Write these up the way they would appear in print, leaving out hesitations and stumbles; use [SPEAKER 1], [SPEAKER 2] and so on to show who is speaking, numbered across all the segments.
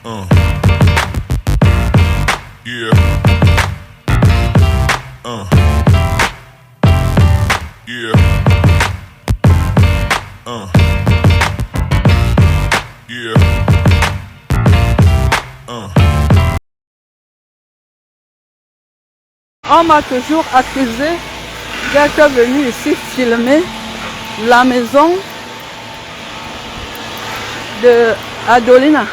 [SPEAKER 1] Yeah. Yeah. Yeah.
[SPEAKER 2] On m'a toujours accusé d'être venu ici filmer la maison de Adolina.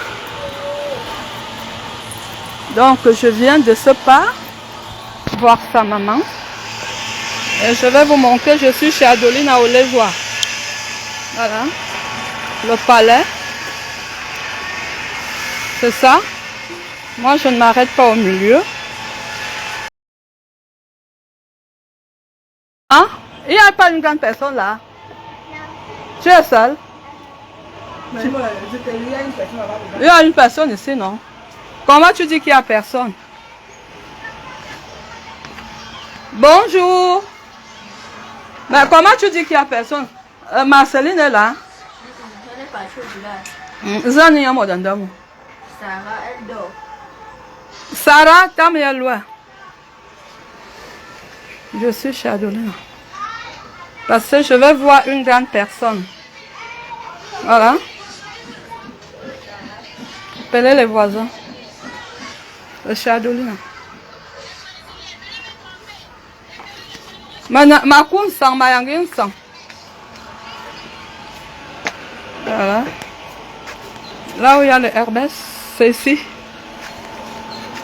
[SPEAKER 2] Donc je viens de ce pas voir sa maman. Et je vais vous montrer, je suis chez Adolina au Lézois. Voilà. Le palais. C'est ça. Moi je ne m'arrête pas au milieu. Hein? Il n'y a pas une grande personne là? Non. Tu es seule?
[SPEAKER 3] Mais il y a une personne là-bas.
[SPEAKER 2] Il y a une personne ici, non? Comment tu dis qu'il n'y a personne? Bonjour. Mais comment tu dis qu'il n'y a personne? Marceline est là?
[SPEAKER 4] Elle est partie au village.
[SPEAKER 2] Zani ya modandamu.
[SPEAKER 4] Sarah, elle dort.
[SPEAKER 2] Sarah, tam ya loin. Je suis chez Adolina. Parce que je vais voir une grande personne. Voilà. Appelez les voisins. Le chez Adolina. Ma koun sang, ma yangin sang. Voilà. Là où il y a le Hermès, c'est ici.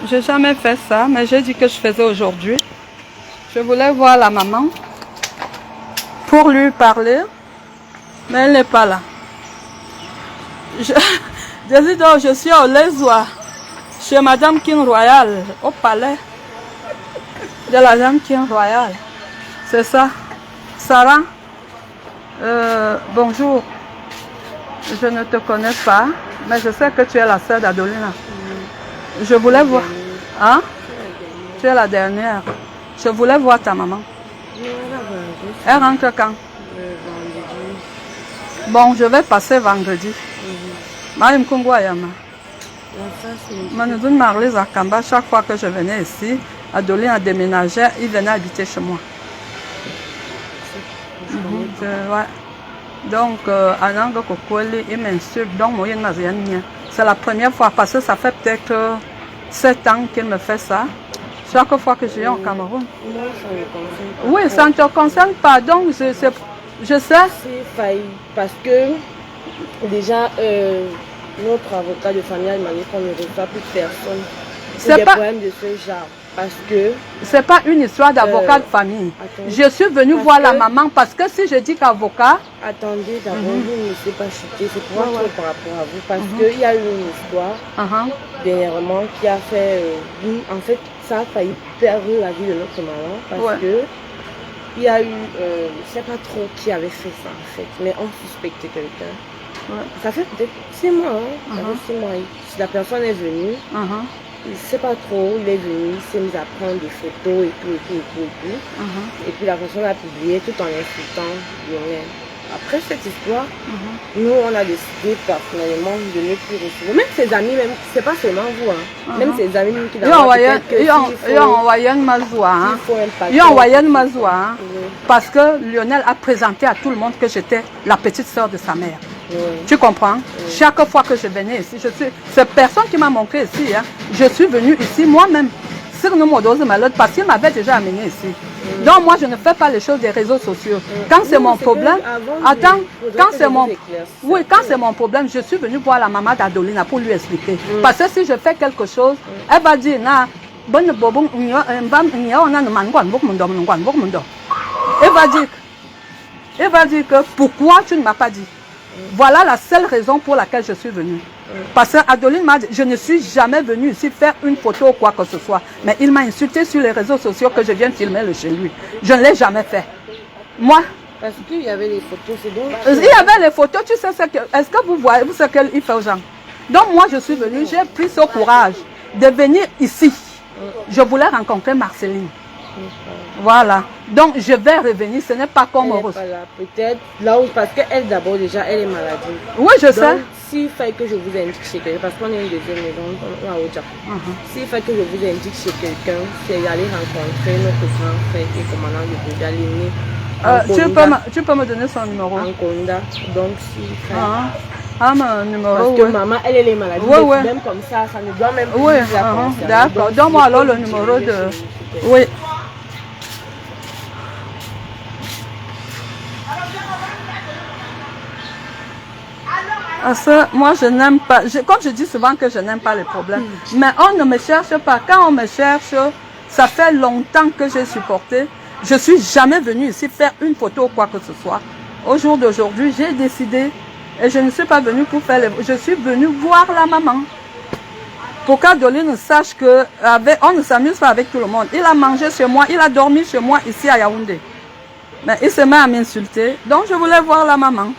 [SPEAKER 2] J'ai jamais fait ça, mais j'ai dit que je faisais aujourd'hui. Je voulais voir la maman pour lui parler, mais elle n'est pas là. Je suis au Lézois, chez Madame King Royal, au palais de la Dame King Royal. C'est ça. Sarah, bonjour. Je ne te connais pas, mais je sais que tu es la sœur d'Adolina. Je voulais voir. Hein? Tu es la dernière. Je voulais voir ta maman. Elle rentre quand? Bon, je vais passer vendredi. Marim Kungwayama. Manoudoun Marlise à Kamba, chaque fois que je venais ici, Adolina déménageait, il venait habiter chez moi. Ouais. Donc, Ananga Kokweli, il m'insulte. Donc, moi, c'est la première fois parce que ça fait peut-être 7 ans qu'il me fait ça. Chaque fois que je viens au Cameroun.
[SPEAKER 3] Moi, ça me concerne pas.
[SPEAKER 2] Oui, ça ne te concerne pas. Donc, je sais.
[SPEAKER 3] C'est failli parce que déjà, notre avocat de famille m'a dit qu'on ne reçoit plus personne. C'est des problèmes de ce genre. Parce que
[SPEAKER 2] c'est pas une histoire d'avocat de famille.
[SPEAKER 3] Attendez,
[SPEAKER 2] je suis venue voir la maman parce que si je dis qu'avocat.
[SPEAKER 3] Attendez, d'abord, vous ne laissez pas chuter. C'est pour moi par rapport à vous. Parce qu'il y a eu une histoire dernièrement qui a fait. En fait, ça a failli perdre la vie de notre maman. Parce que il y a eu. Je ne sais pas trop qui avait fait ça en fait. Mais on suspectait quelqu'un. Ça fait peut-être 6 mois. Ça fait 6 mois. Si la personne est venue. Il ne sait pas trop, il est venu, il s'est mis à prendre des photos et tout. Et puis la personne a publié tout en insultant Lionel. Après cette histoire, nous on a décidé personnellement de ne plus recevoir. Même ses amis, même, c'est pas seulement vous, même ses amis qui
[SPEAKER 2] Ils ont envoyé une mazoua. Ils ont envoyé une mazoua parce que Lionel a présenté à tout le monde que j'étais la petite soeur de sa mère. Tu comprends? Chaque fois que je venais ici, c'est personne qui m'a montré ici. Je suis venue ici moi-même. Parce qu'il m'avait déjà amené ici. Donc moi je ne fais pas les choses des réseaux sociaux. Quand c'est mon problème, attends, quand c'est mon problème, je suis venue voir la maman d'Adolina pour lui expliquer. Parce que si je fais quelque chose, elle va dire, elle va dire que pourquoi tu ne m'as pas dit. Voilà la seule raison pour laquelle je suis venue. Parce que Adoline m'a dit, je ne suis jamais venue ici faire une photo ou quoi que ce soit. Mais il m'a insulté sur les réseaux sociaux que je viens filmer le chez lui. Je ne l'ai jamais fait. Moi.
[SPEAKER 3] Parce qu'il y avait les photos, c'est donc.
[SPEAKER 2] Il y avait les photos, tu sais ce que. Est-ce que vous voyez ce qu'il fait aux gens? Donc moi je suis venue, j'ai pris ce courage de venir ici. Je voulais rencontrer Marceline. Voilà. Donc, je vais revenir. Ce n'est pas comme
[SPEAKER 3] Rose. Peut-être là où, parce qu'elle, d'abord, déjà, elle est malade.
[SPEAKER 2] Oui, je sais.
[SPEAKER 3] S'il fait que je vous indique chez quelqu'un, parce qu'on est une deuxième maison, on est au Japon. S'il fait que je vous indique chez quelqu'un, c'est aller rencontrer notre grand frère qui est commandant de Bouddha, l'aîné.
[SPEAKER 2] Tu peux me donner son numéro?
[SPEAKER 3] En Konda. Donc, s'il fait.
[SPEAKER 2] Mon numéro.
[SPEAKER 3] Parce que maman, elle est malade. Même comme ça, ça ne doit même plus la
[SPEAKER 2] d'accord. Donne-moi alors le numéro de. Oui. Parce que moi, je n'aime pas, comme je dis souvent que je n'aime pas les problèmes, mais on ne me cherche pas. Quand on me cherche, ça fait longtemps que j'ai supporté. Je ne suis jamais venue ici faire une photo ou quoi que ce soit. Au jour d'aujourd'hui, j'ai décidé, et je ne suis pas venue pour faire les... Je suis venue voir la maman. Pour qu'Adoline sache qu'on ne s'amuse pas avec tout le monde. Il a mangé chez moi, il a dormi chez moi ici à Yaoundé. Mais il se met à m'insulter. Donc je voulais voir la maman.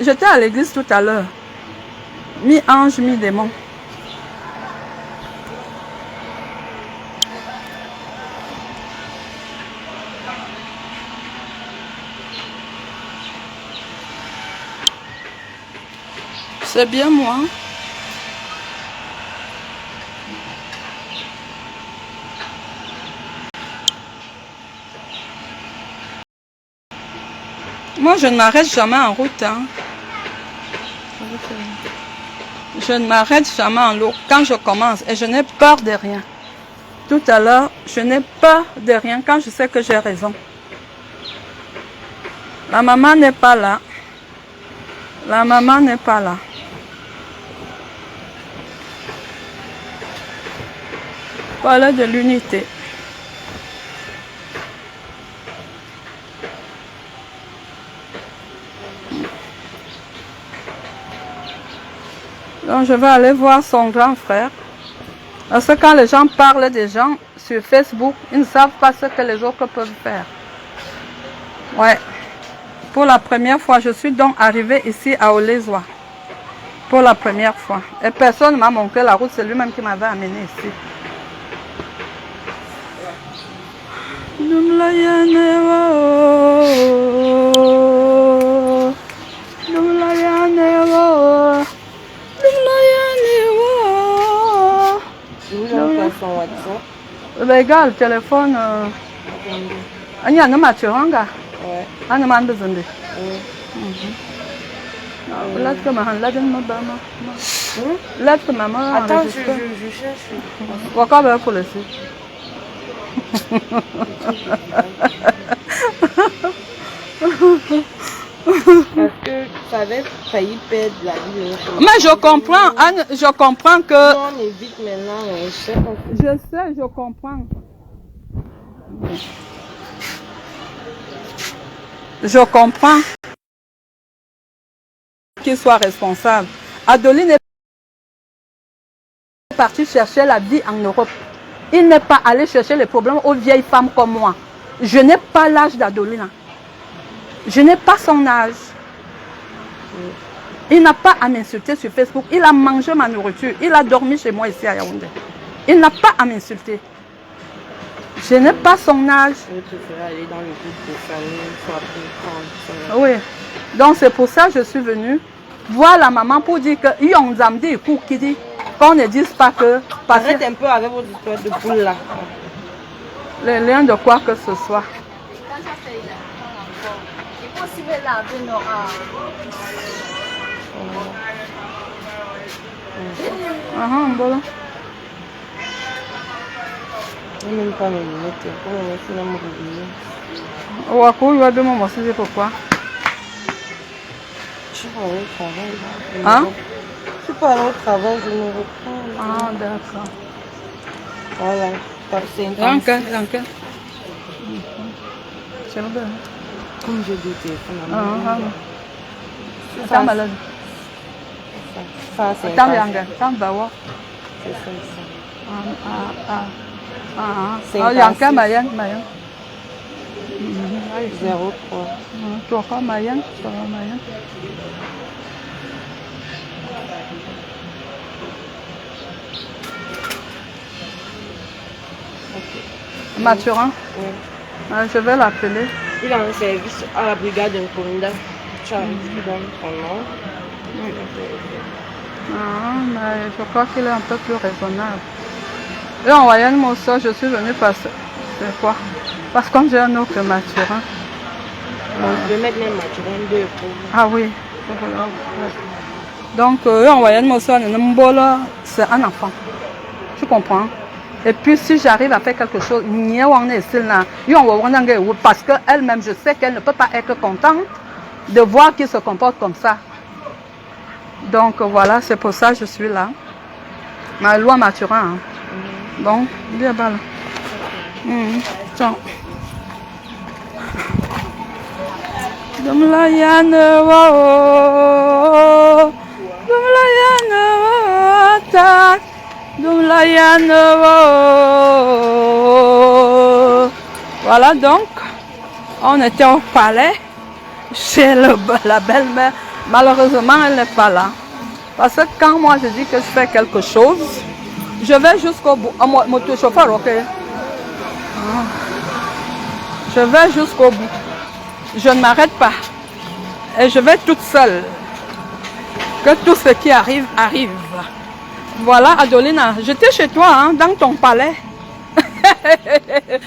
[SPEAKER 2] J'étais à l'église tout à l'heure. Mi-ange, mi-démon. C'est bien moi. Moi, je ne m'arrête jamais en route. Hein. Je ne m'arrête jamais en route quand je commence et je n'ai peur de rien. Tout à l'heure, je n'ai peur de rien quand je sais que j'ai raison. La maman n'est pas là. La maman n'est pas là. Voilà de l'unité. Donc je vais aller voir son grand frère. Parce que quand les gens parlent des gens sur Facebook, ils ne savent pas ce que les autres peuvent faire. Ouais. Pour la première fois, je suis donc arrivée ici à Olezoa. Pour la première fois. Et personne ne m'a montré la route, c'est lui-même qui m'avait amené ici. Ben, gars, le téléphone. Il y a un maturanga.
[SPEAKER 3] Ouais.
[SPEAKER 2] Un man besoin de. Là, que maman, là, donne-moi maman. Là, que maman.
[SPEAKER 3] Attends, je cherche.
[SPEAKER 2] Pourquoi ben pour le site?
[SPEAKER 3] Parce que ça avait failli perdre la vie.
[SPEAKER 2] Mais je comprends, Anne, je comprends que...
[SPEAKER 3] On évite maintenant,
[SPEAKER 2] je sais, je comprends. Je comprends qu'il soit responsable. Adoline est partie chercher la vie en Europe. Il n'est pas allé chercher les problèmes aux vieilles femmes comme moi. Je n'ai pas l'âge d'Adoline. Je n'ai pas son âge. Il n'a pas à m'insulter sur Facebook. Il a mangé ma nourriture. Il a dormi chez moi ici à Yaoundé. Il n'a pas à m'insulter. Je n'ai pas son âge.
[SPEAKER 3] Je préfère aller dans le groupe de famille, soit plus.
[SPEAKER 2] Oui. Donc c'est pour ça que je suis venue voir la maman pour dire que yon zamdi qui dit qu'on ne dise pas que...
[SPEAKER 3] Arrête un peu avec votre histoire de poule là.
[SPEAKER 2] Les liens de quoi que ce soit.
[SPEAKER 4] Quand ça fait là, il faut aussi laver nos
[SPEAKER 2] Voilà.
[SPEAKER 3] Je n'ai même pas mes lunettes. Comment on fait dans mon lunettes?
[SPEAKER 2] Wakou, il va demander moi c'est pourquoi.
[SPEAKER 3] Je suis pas allée au travail.
[SPEAKER 2] Hein?
[SPEAKER 3] Je suis pas allée au travail, je me reprends.
[SPEAKER 2] Ah, d'accord.
[SPEAKER 3] Voilà.
[SPEAKER 2] Danke. C'est bon.
[SPEAKER 3] Comme j'ai dit, téléphone.
[SPEAKER 2] Attends, malade.
[SPEAKER 3] Ça, c'est
[SPEAKER 2] attends, Yanga. Attends, bah, ouais.
[SPEAKER 3] C'est ça.
[SPEAKER 2] Yanga, Mayan.
[SPEAKER 3] 03.
[SPEAKER 2] Toi, Mayan. Mathurin?
[SPEAKER 3] Oui.
[SPEAKER 2] Ah, je vais l'appeler.
[SPEAKER 3] Il est en service à la brigade de Nkonda. Charles qui donne son nom.
[SPEAKER 2] Ah, mais je crois qu'il est un peu plus raisonnable. Et en voyant mon sort, je suis venue parce que... C'est quoi? Parce que j'ai un autre Mathurin.
[SPEAKER 3] Je vais mettre même Mathurin 2 pour vous.
[SPEAKER 2] Ah oui. Donc, en voyant mon sort, c'est un enfant. Tu comprends? Et puis, si j'arrive à faire quelque chose, parce qu'elle-même, je sais qu'elle ne peut pas être contente de voir qu'il se comporte comme ça. Donc, voilà, c'est pour ça que je suis là. Ma loi Mathurin. Hein. Bon, bien balle. Tiens. Voilà donc, on était au palais chez la belle-mère. Malheureusement, elle n'est pas là. Parce que quand moi je dis que je fais quelque chose, je vais jusqu'au bout. Mon chauffeur, ok. Je vais jusqu'au bout. Je ne m'arrête pas. Et je vais toute seule. Que tout ce qui arrive, arrive. Voilà, Adolina, j'étais chez toi, hein, dans ton palais.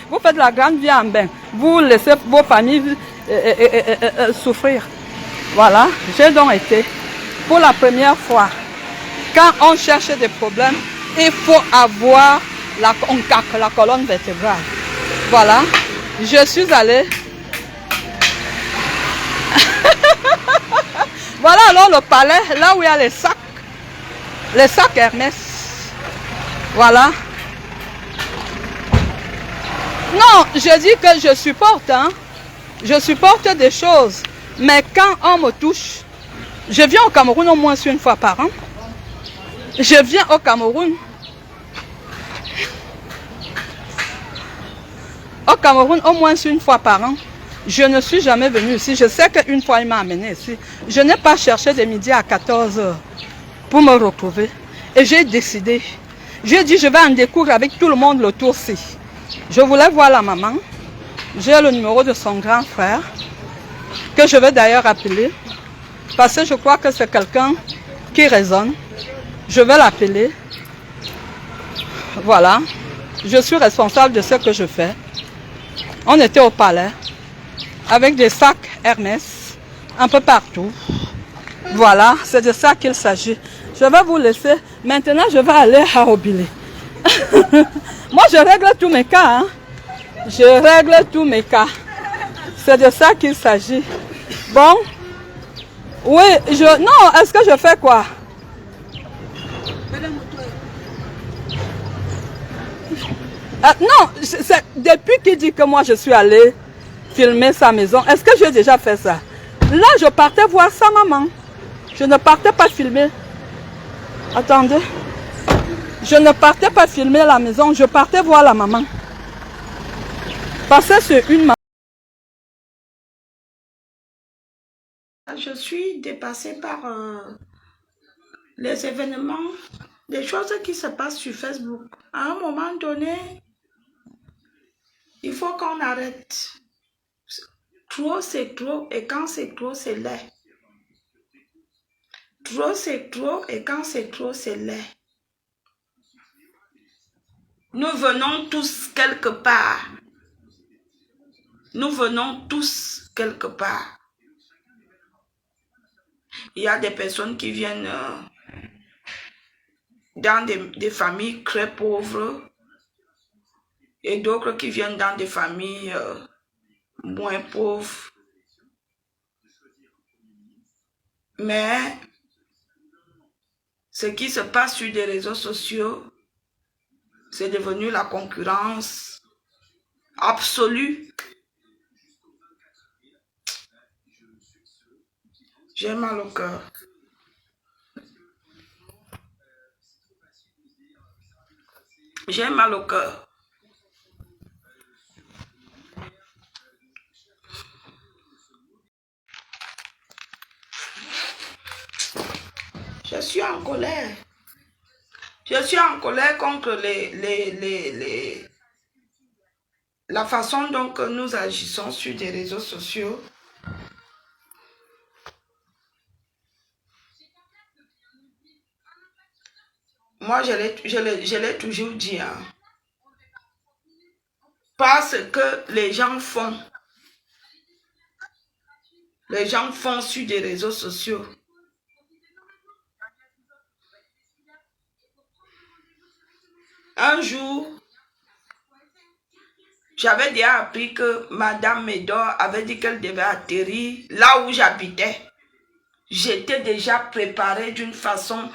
[SPEAKER 2] Vous faites la grande vie en bain. Vous laissez vos familles souffrir. Voilà, j'ai donc été. Pour la première fois, quand on cherche des problèmes, il faut avoir la colonne vertébrale. Voilà, je suis allée. Voilà alors le palais, là où il y a les sacs Hermès. Voilà. Non, je dis que je supporte, hein. Je supporte des choses. Mais quand on me touche, je viens au Cameroun au moins une fois par an. Je viens au Cameroun. Au Cameroun au moins une fois par an. Je ne suis jamais venue ici. Je sais qu'une fois il m'a amené ici. Je n'ai pas cherché de midi à 14 h pour me retrouver. Et j'ai décidé. J'ai dit je vais en découvrir avec tout le monde le tour-ci. Je voulais voir la maman. J'ai le numéro de son grand frère. Que je vais d'ailleurs appeler. Parce que je crois que c'est quelqu'un qui raisonne. Je vais l'appeler. Voilà. Je suis responsable de ce que je fais. On était au palais. Avec des sacs Hermès. Un peu partout. Voilà. C'est de ça qu'il s'agit. Je vais vous laisser. Maintenant, je vais aller à Obile. Moi, je règle tous mes cas. Hein. Je règle tous mes cas. C'est de ça qu'il s'agit. Bon. Oui, non, est-ce que je fais quoi? Non, c'est depuis qu'il dit que moi je suis allée filmer sa maison. Est-ce que j'ai déjà fait ça? Là, je partais voir sa maman. Je ne partais pas filmer. Attendez. Je ne partais pas filmer la maison, je partais voir la maman. Parce que c'est une maman.
[SPEAKER 1] Je suis dépassée par les événements, des choses qui se passent sur Facebook. À un moment donné, il faut qu'on arrête. Trop, c'est trop, et quand c'est trop, c'est laid. Trop, c'est trop, et quand c'est trop, c'est laid. Nous venons tous quelque part. Nous venons tous quelque part. Il y a des personnes qui viennent dans des familles très pauvres et d'autres qui viennent dans des familles moins pauvres. Mais ce qui se passe sur les réseaux sociaux, c'est devenu la concurrence absolue. J'ai mal au cœur. J'ai mal au cœur. Je suis en colère. Je suis en colère contre la façon dont nous agissons sur des réseaux sociaux, moi, je l'ai toujours dit, hein, parce que les gens font sur des réseaux sociaux. Un jour, j'avais déjà appris que Madame Médor avait dit qu'elle devait atterrir là où j'habitais. J'étais déjà préparée d'une façon...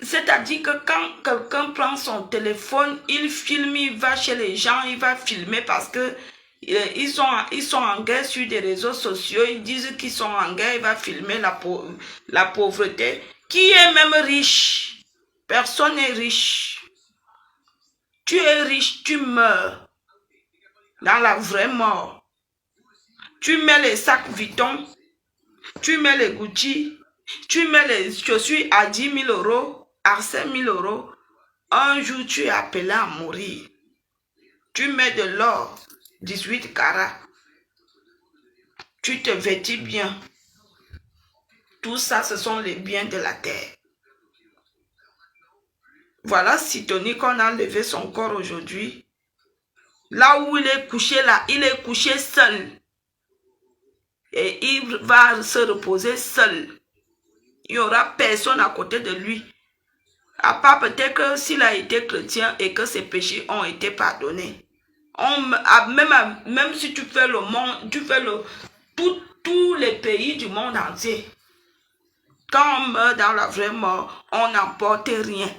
[SPEAKER 1] C'est-à-dire que quand quelqu'un prend son téléphone, il filme, il va chez les gens, il va filmer parce que ils sont en guerre sur des réseaux sociaux, ils disent qu'ils sont en guerre, il va filmer la pauvreté. Qui est même riche? Personne n'est riche. Tu es riche, tu meurs dans la vraie mort. Tu mets les sacs Vuitton, tu mets les Gucci, tu mets les chaussures à 10 000 euros, à 5 000 euros. Un jour, tu es appelé à mourir. Tu mets de l'or, 18 carats. Tu te vêtis bien. Tout ça, ce sont les biens de la terre. Voilà Sidonie qu'on a levé son corps aujourd'hui. Là où il est couché, là, il est couché seul. Et il va se reposer seul. Il n'y aura personne à côté de lui. À part peut-être que s'il a été chrétien et que ses péchés ont été pardonnés. Même si tu fais le monde, tu fais tous les pays du monde entier. Quand on meurt dans la vraie mort, on n'emporte rien.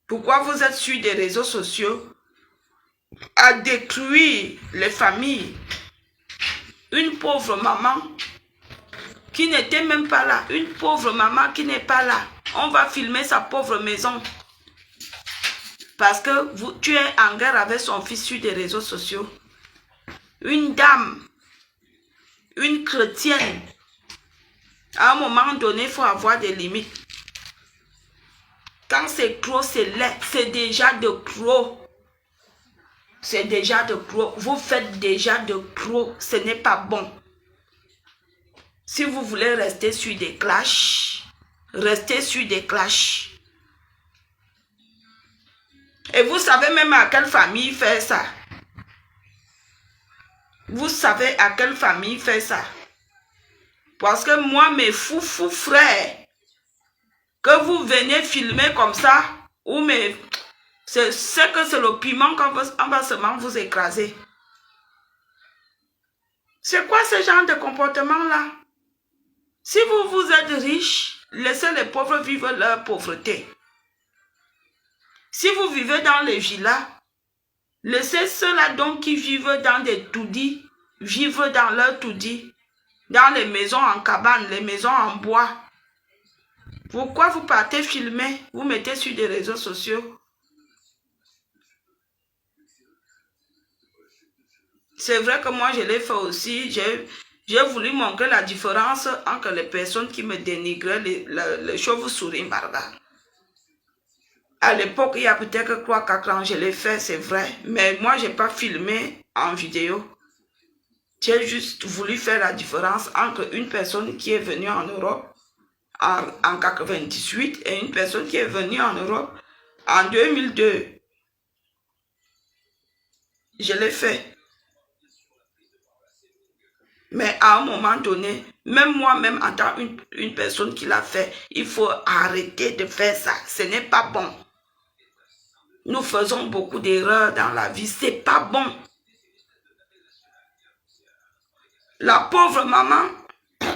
[SPEAKER 1] Pourquoi vous êtes sur des réseaux sociaux à détruire les familles? Une pauvre maman qui n'était même pas là, une pauvre maman qui n'est pas là, on va filmer sa pauvre maison. Parce que tu es en guerre avec son fils sur des réseaux sociaux. Une dame, une chrétienne, à un moment donné, il faut avoir des limites. Quand c'est trop, c'est laid, c'est déjà de trop. C'est déjà de trop. Vous faites déjà de trop, ce n'est pas bon. Si vous voulez rester sur des clashs, restez sur des clashs. Et vous savez même à quelle famille faire ça. Vous savez à quelle famille faire ça. Parce que moi, mes fous frères, que vous venez filmer comme ça, ou mes... C'est que c'est le piment qu'on va seulement vous écraser. C'est quoi ce genre de comportement-là? Si vous êtes riche, laissez les pauvres vivre leur pauvreté. Si vous vivez dans les villas, laissez ceux-là donc qui vivent dans des toudis, vivre dans leurs toudis, dans les maisons en cabane, les maisons en bois. Pourquoi vous partez filmer, vous mettez sur des réseaux sociaux? C'est vrai que moi je l'ai fait aussi, j'ai voulu montrer la différence entre les personnes qui me dénigraient les chauves-souris barbares. À l'époque, il y a peut-être 3-4 ans, je l'ai fait, c'est vrai. Mais moi, je n'ai pas filmé en vidéo. J'ai juste voulu faire la différence entre une personne qui est venue en Europe en 98 et une personne qui est venue en Europe en 2002. Je l'ai fait. Mais à un moment donné, même moi-même en tant qu'une personne qui l'a fait, il faut arrêter de faire ça. Ce n'est pas bon. Nous faisons beaucoup d'erreurs dans la vie. Ce n'est pas bon. La pauvre maman,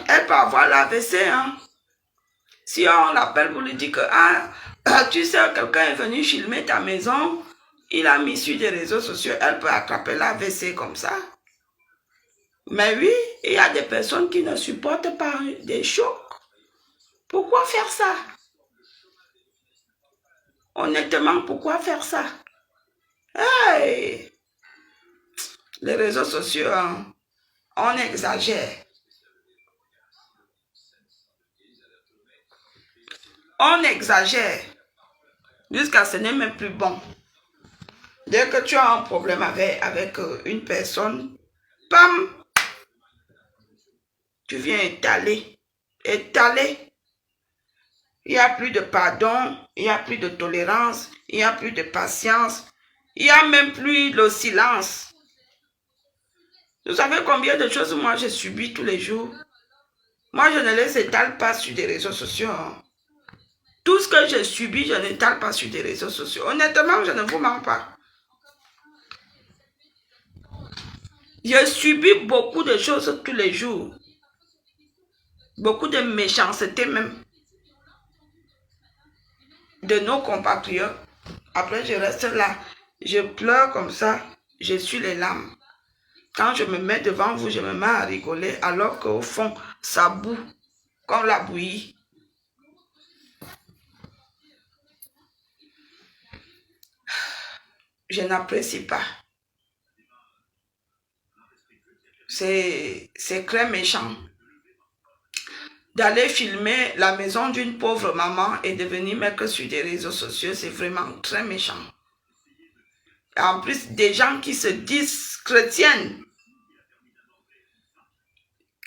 [SPEAKER 1] elle peut avoir l'AVC. Hein? Si on l'appelle pour lui dire que tu sais, quelqu'un est venu filmer ta maison, il a mis sur des réseaux sociaux, elle peut attraper l'AVC comme ça. Mais oui, il y a des personnes qui ne supportent pas des chocs. Pourquoi faire ça? Honnêtement, pourquoi faire ça? Hey! Les réseaux sociaux, hein, on exagère. On exagère. Jusqu'à ce n'est même plus bon. Dès que tu as un problème avec une personne, pam, tu viens étaler. Étaler. Il n'y a plus de pardon, il n'y a plus de tolérance, il n'y a plus de patience, il n'y a même plus le silence. Vous savez combien de choses moi j'ai subi tous les jours? Moi je ne les étale pas sur des réseaux sociaux. Tout ce que j'ai subi, je n'étale pas sur des réseaux sociaux. Honnêtement, je ne vous mens pas. J'ai subi beaucoup de choses tous les jours. Beaucoup de méchanceté même. De nos compatriotes. Après, je reste là. Je pleure comme ça. Je suis les larmes. Quand je me mets devant vous, je me mets à rigoler. Alors qu'au fond, ça boue. Comme la bouillie. Je n'apprécie pas. C'est très méchant. D'aller filmer la maison d'une pauvre maman et de venir mettre sur des réseaux sociaux, c'est vraiment très méchant. Et en plus, des gens qui se disent chrétiennes.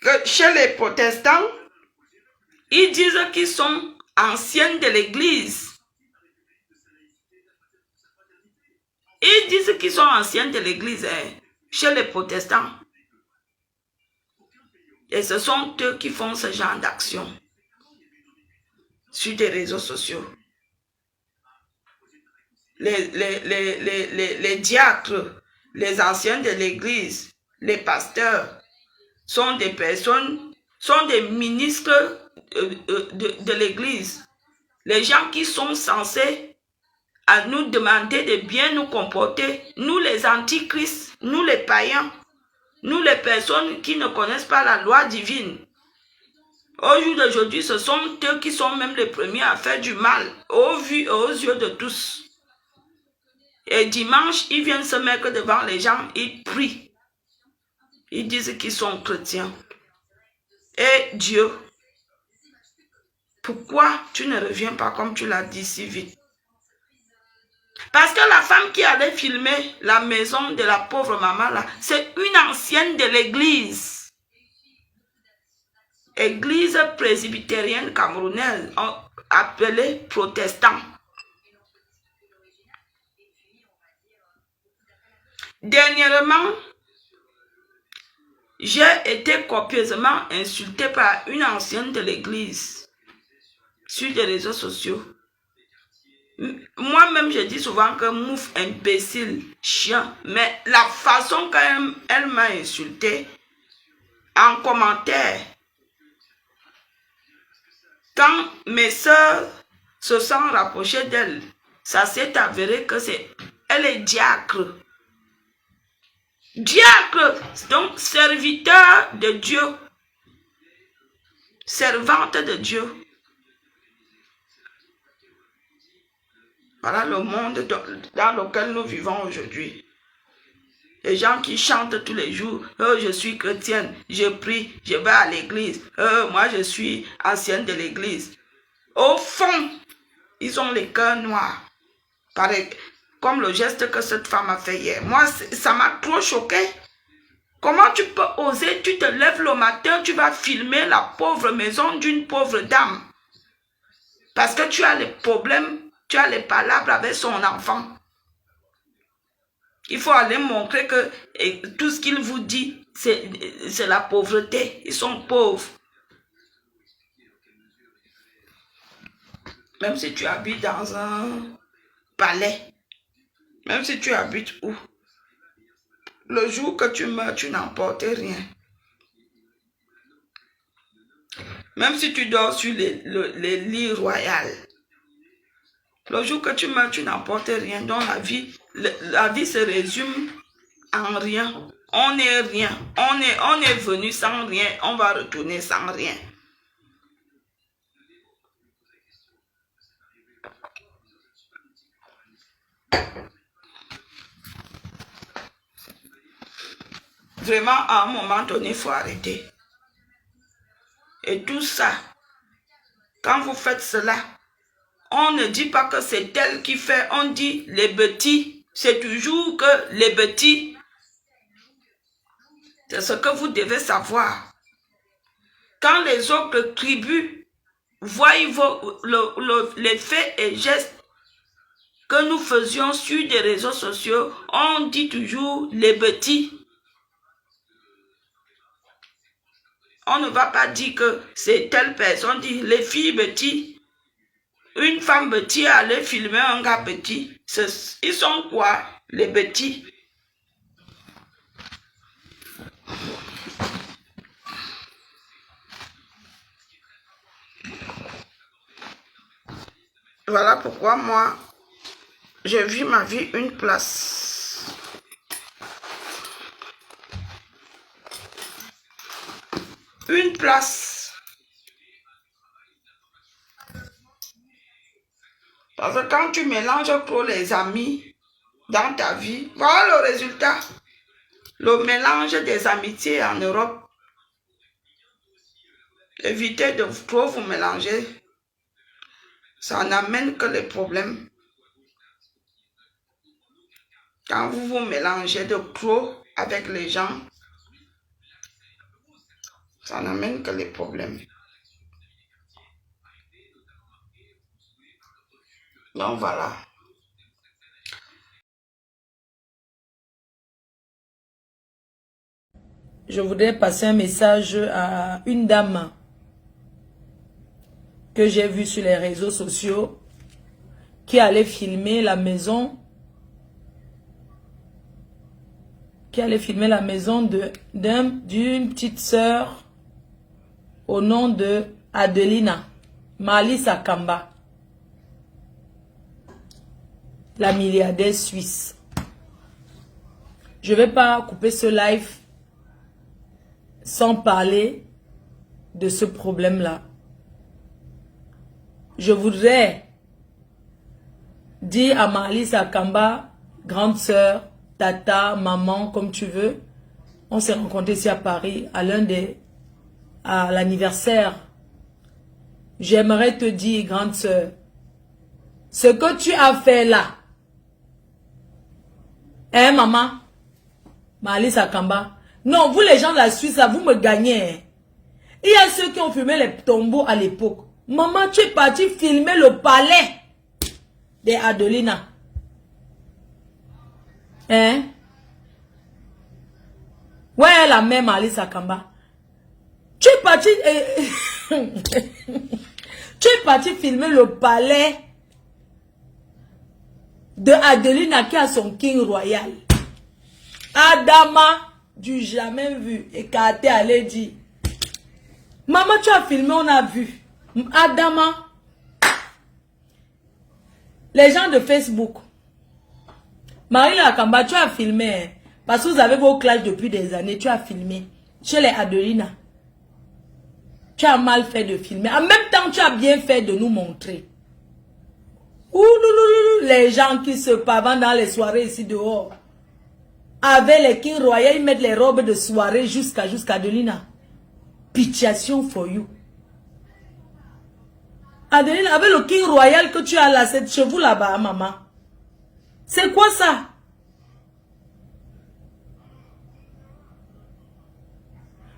[SPEAKER 1] Que chez les protestants, ils disent qu'ils sont anciens de l'église. Ils disent qu'ils sont anciens de l'église chez les protestants. Et ce sont eux qui font ce genre d'action sur des réseaux sociaux. Les diacres, les anciens de l'église, les pasteurs sont des personnes, sont des ministres de l'église. Les gens qui sont censés à nous demander de bien nous comporter, nous les antichrists, nous les païens, nous les personnes qui ne connaissent pas la loi divine. Au jour d'aujourd'hui, ce sont eux qui sont même les premiers à faire du mal, aux vues et aux yeux de tous. Et dimanche, ils viennent se mettre devant les gens, ils prient. Ils disent qu'ils sont chrétiens. Et Dieu, pourquoi tu ne reviens pas comme tu l'as dit si vite? Parce que la femme qui allait filmer la maison de la pauvre maman là, c'est une ancienne de l'église. Église presbytérienne camerounaise, appelée protestant. Dernièrement, j'ai été copieusement insultée par une ancienne de l'église sur les réseaux sociaux. Moi-même, je dis souvent que mouf, imbécile, chien, mais la façon qu'elle m'a insulté en commentaire, quand mes soeurs se sont rapprochées d'elle, ça s'est avéré que elle est diacre. Diacre, donc serviteur de Dieu, servante de Dieu. Voilà le monde dans lequel nous vivons aujourd'hui. Les gens qui chantent tous les jours, oh, je suis chrétienne, je prie, je vais à l'église, oh, moi je suis ancienne de l'église. Au fond, ils ont les cœurs noirs. Pareil, comme le geste que cette femme a fait hier. Moi, ça m'a trop choqué. Comment tu peux oser, tu te lèves le matin, tu vas filmer la pauvre maison d'une pauvre dame. Parce que tu as les problèmes, tu as les palabres avec son enfant. Il faut aller montrer que tout ce qu'il vous dit, c'est la pauvreté. Ils sont pauvres. Même si tu habites dans un palais, même si tu habites où, le jour que tu meurs, tu n'emportes rien. Même si tu dors sur les lits royaux, le jour que tu meurs, tu n'emportes rien. Donc la vie se résume en rien. On n'est rien. On est venu sans rien. On va retourner sans rien. Vraiment, à un moment donné, il faut arrêter. Et tout ça, quand vous faites cela, On ne dit pas que c'est elle qui fait, on dit les petits. C'est toujours que les petits. C'est ce que vous devez savoir. Quand les autres tribus voient les faits et gestes que nous faisions sur des réseaux sociaux, on dit toujours les petits. On ne va pas dire que c'est telle personne, on dit les filles petits. Une femme petite allait filmer un gars petit. Ils sont quoi, les petits? Voilà pourquoi moi, je vis ma vie une place. Une place. Parce que quand tu mélanges trop les amis dans ta vie, voilà le résultat. Le mélange des amitiés en Europe. Évitez de trop vous mélanger. Ça n'amène que les problèmes. Quand vous vous mélangez de trop avec les gens, ça n'amène que les problèmes. Donc voilà.
[SPEAKER 5] Je voudrais passer un message à une dame que j'ai vue sur les réseaux sociaux qui allait filmer la maison d'une petite sœur au nom de Adelina Malisa Kamba, la milliardaire suisse. Je ne vais pas couper ce live sans parler de ce problème-là. Je voudrais dire à Malisa Kamba, grande sœur, tata, maman, comme tu veux, on s'est rencontrés ici à Paris à l'anniversaire. J'aimerais te dire, grande sœur, ce que tu as fait là, hein maman, Malisa Kamba, non, vous les gens de la Suisse, là, vous me gagnez. Hein. Il y a ceux qui ont filmé les tombeaux à l'époque. Maman, tu es parti filmer le palais de Adelina. Hein? Ouais, la même Malisa Kamba. Tu es parti... tu es parti filmer le palais de Adelina qui a son king royal. Adama, du jamais vu. Et Kate allait dire, maman, tu as filmé, on a vu. Adama. Les gens de Facebook. Malisa Kamba, tu as filmé. Hein, parce que vous avez vos clashs depuis des années. Tu as filmé. Chez les Adelina. Tu as mal fait de filmer. En même temps, tu as bien fait de nous montrer. Ouh, les gens qui se pavent dans les soirées ici dehors. Avec les kings royaux, ils mettent les robes de soirée jusqu'à Adelina. Pitiation for you. Adelina, avec le king royal que tu as là, c'est chez vous là-bas, maman. C'est quoi ça?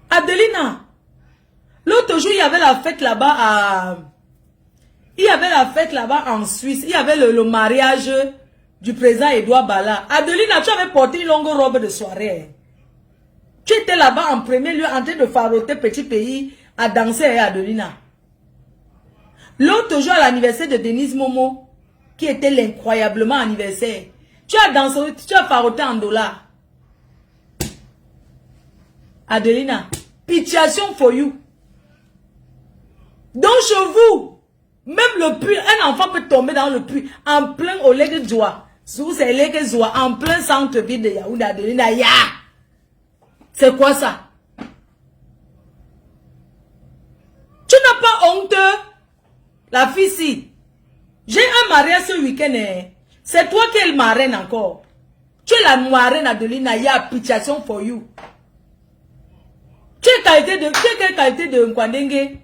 [SPEAKER 5] Adelina, l'autre jour, il y avait la fête là-bas à... Il y avait la fête là-bas en Suisse. Il y avait le mariage du président Edouard Bala. Adelina, tu avais porté une longue robe de soirée. Tu étais là-bas en premier lieu en train de faroter petit pays à danser, Adelina. L'autre jour, à l'anniversaire de Denise Momo, qui était l'incroyablement anniversaire, tu as dansé, tu as faroté en dollars. Adelina, pitiation for you. Donc chez vous, même le puits, un enfant peut tomber dans le puits en plein au lait de joie. Sous ces lait de joie, en plein centre-ville de Yaoundé, Adelina, ya. C'est quoi ça? Tu n'as pas honte? La fille, si. J'ai un mariage ce week-end. C'est toi qui es le marraine encore. Tu es la marraine Adelina, ya, pitiation for you. Tu es quelle qualité de Nkwandengue?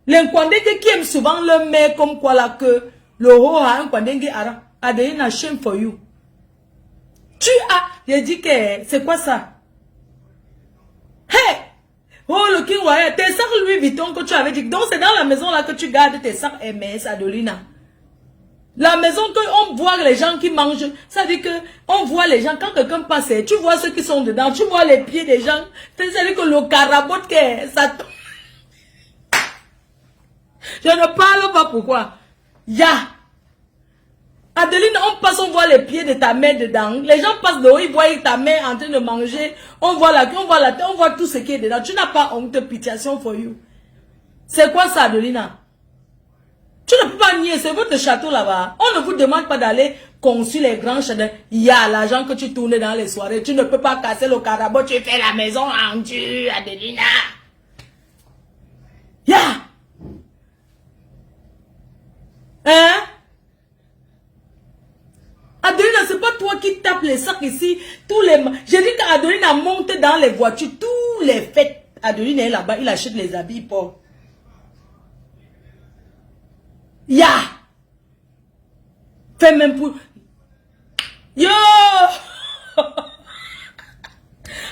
[SPEAKER 5] L'Nkwandenge qui aime souvent le mec comme quoi là que le haut a un Kwandenge ara. Adeline, shame for you. Tu as, j'ai dit que c'est quoi ça? Hey! Oh, le King Royal, tes sacs Louis Vuitton que tu avais dit. Donc c'est dans la maison là que tu gardes tes sacs MS, Adelina. La maison qu'on voit les gens qui mangent, ça veut dire que on voit les gens, quand quelqu'un passe, tu vois ceux qui sont dedans, tu vois les pieds des gens, c'est-à-dire que le carabote, ça tombe. Je ne parle pas pourquoi. Adeline, on passe, on voit les pieds de ta mère dedans. Les gens passent dehors, ils voient ta mère en train de manger. On voit la tête, on voit tout ce qui est dedans. Tu n'as pas honte, pitiation for you. C'est quoi ça, Adelina? Tu ne peux pas nier, c'est votre château là-bas. On ne vous demande pas d'aller construire les grands châteaux. Il y a l'argent que tu tournes dans les soirées. Tu ne peux pas casser le carabot, tu fais la maison en dur, Adelina. Hein? Adelina, c'est pas toi qui tapes les sacs ici. J'ai dit qu'Adelina monte dans les voitures. Tous les fêtes. Adelina est là-bas. Il achète les habits. Il porte. Fais même pour... Yo!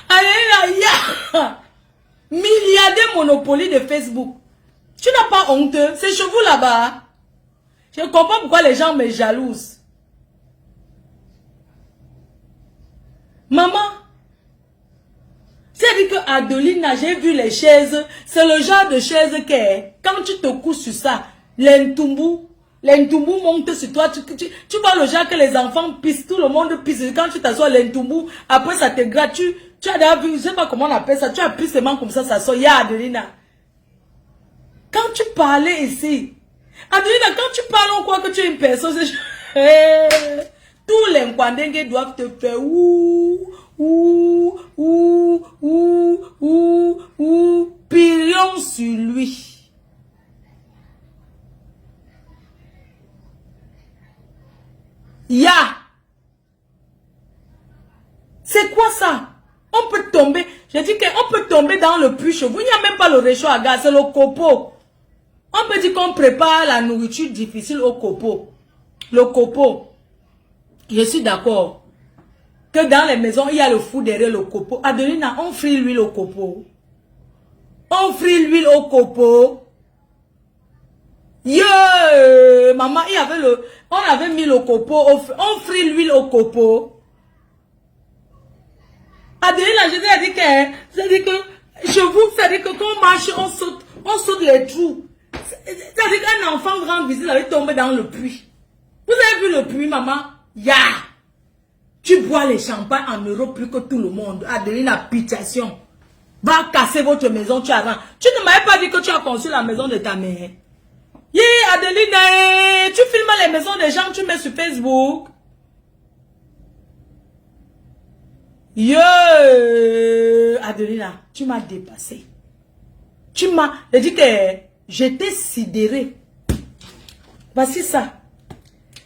[SPEAKER 5] Adelina, milliardaire Monopoly de Facebook. Tu n'as pas honte. C'est chez vous là-bas. Je comprends pourquoi les gens me jalousent. Maman, c'est-à-dire que Adelina, j'ai vu les chaises, c'est le genre de chaise que quand tu te couches sur ça, l'entumbu monte sur toi, tu vois le genre que les enfants pissent, tout le monde pisse, quand tu t'assois l'entumbu, après ça te gratte, tu as déjà vu, je sais pas comment on appelle ça, tu as pris seulement comme ça sort, Adelina. Quand tu parlais ici, Adelina, quand tu parles, on croit que tu es une personne, tous les Nkwandenge doivent te faire pirion sur lui. C'est quoi ça? On peut tomber, je dis qu'on peut tomber dans le puits chez vous. Il n'y a même pas le réchaud à gaz, c'est le copeau. On peut dire qu'on prépare la nourriture difficile au copeau. Le copeau. Je suis d'accord que dans les maisons, il y a le fou derrière le copeau. Adelina, on frit l'huile au copeau. On frit l'huile au copeau. Maman, on avait mis le copeau, on frit l'huile au copeau. Adelina, je t'ai dit que, chez vous, c'est-à-dire que quand on marche, on saute les trous. C'est-à-dire qu'un enfant grand visite, il avait tombé dans le puits. Vous avez vu le puits, maman? Tu bois les champagnes en Europe plus que tout le monde. Adelina, pitiation. Va casser votre maison, tu as. Tu ne m'avais pas dit que tu as conçu la maison de ta mère. Adelina, tu filmes les maisons des gens, tu mets sur Facebook. Adelina, tu m'as dépassé. J'ai dit que j'étais sidérée. Voici ça.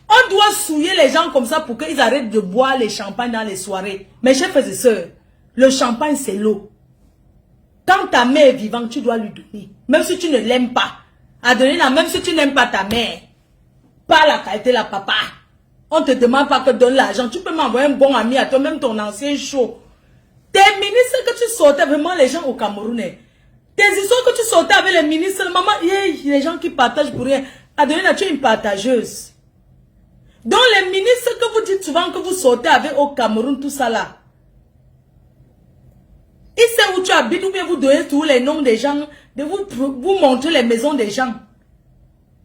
[SPEAKER 5] On doit souiller les gens comme ça pour qu'ils arrêtent de boire les champagnes dans les soirées. Mes chers frères et sœurs, le champagne c'est l'eau. Quand ta mère est vivante, tu dois lui donner. Même si tu ne l'aimes pas. Adelina, même si tu n'aimes pas ta mère. Pas la qualité de la papa. On ne te demande pas que donne l'argent. Tu peux m'envoyer un bon ami à toi, même ton ancien show. Tes ministres que tu sortais vraiment les gens au Cameroun. Tes histoires que tu sortais avec les ministres, maman, les gens qui partagent pour rien. Adelina, tu es une partageuse. Donc les ministres que vous dites souvent que vous sortez avec au Cameroun, tout ça là. Il sait où tu habites ou bien vous donnez tous les noms des gens, de vous montrer les maisons des gens.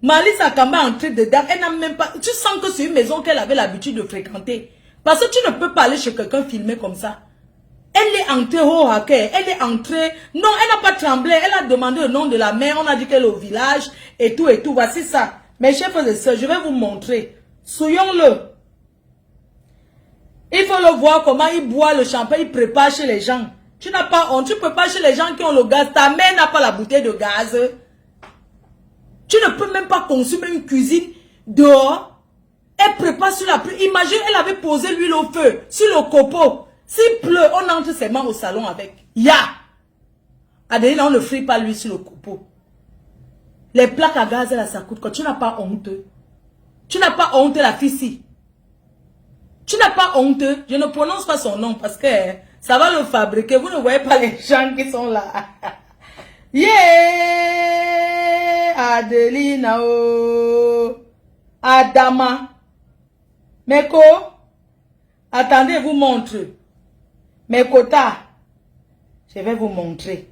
[SPEAKER 5] Malice Akamba est entrée dedans, elle n'a même pas... Tu sens que c'est une maison qu'elle avait l'habitude de fréquenter. Parce que tu ne peux pas aller chez quelqu'un filmer comme ça. Elle est entrée au hacker, elle est entrée... Non, elle n'a pas tremblé, elle a demandé le nom de la mère, on a dit qu'elle est au village, et tout, et tout. Voici ça. Mes chers frères et sœurs, je vais vous montrer. Souillons-le. Il faut le voir comment il boit le champagne, il prépare chez les gens. Tu n'as pas honte, tu prépares chez les gens qui ont le gaz. Ta mère n'a pas la bouteille de gaz. Tu ne peux même pas consommer une cuisine dehors. Elle prépare sur la pluie. Imagine, elle avait posé l'huile au feu, sur le copeau. S'il pleut, on entre ses mains au salon avec. Adelina, on ne frit pas l'huile sur le copeau. Les plaques à gaz, là, ça coûte quoi? Tu n'as pas honte. Tu n'as pas honte, la fille ci. Tu n'as pas honte. Je ne prononce pas son nom parce que ça va le fabriquer. Vous ne voyez pas les gens qui sont là. Yeah! Adelina, oh. Adama. Meko. Attendez, je vous montre. Mekota. Je vais vous montrer.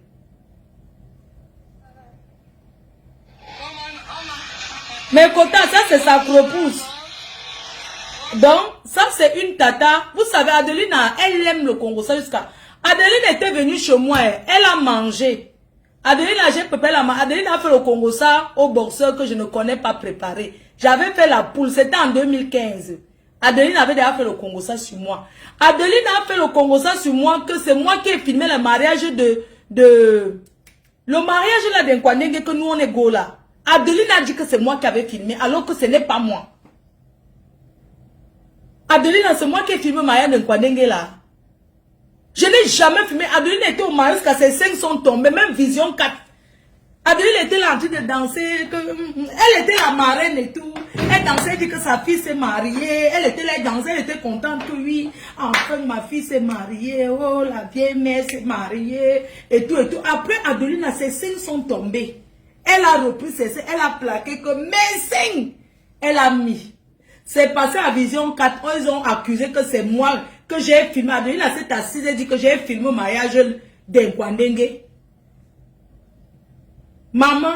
[SPEAKER 5] Mekota, ça c'est sa repousse. Donc, ça c'est une tata. Vous savez, Adelina, elle aime le Congo. Ça jusqu'à. Adeline était venue chez moi. Elle a mangé. Adelina, j'ai préparé la main. Adelina a fait le Congo ça au boxeur que je ne connais pas préparé. J'avais fait la poule. C'était en 2015. Adeline avait déjà fait le Congo ça sur moi. Adeline a fait le Congo ça sur moi que c'est moi qui ai filmé le mariage le mariage là d'un Kwanenge que nous on est go là. Adeline a dit que c'est moi qui avais filmé alors que ce n'est pas moi. Adeline, c'est moi qui ai filmé le mariage d'un Kwanenge là. Je n'ai jamais filmé. Adeline était au mariage quand ses seins sont tombés, même vision 4. Adeline était là en train de danser. Elle était la marraine et tout. Elle dansait, elle dit que sa fille s'est mariée. Elle était là, elle dansait, elle était contente que oui, enfin ma fille s'est mariée. Oh, la vieille mère s'est mariée. Et tout et tout. Après, Adeline, ses seins sont tombés. Elle a repris ses seins, elle a plaqué que mes seins. Elle a mis. C'est passé à Vision 4. Ils ont accusé que c'est moi que j'ai filmé. Adeline s'est assise et dit que j'ai filmé le mariage d'un Kwanenge. Maman,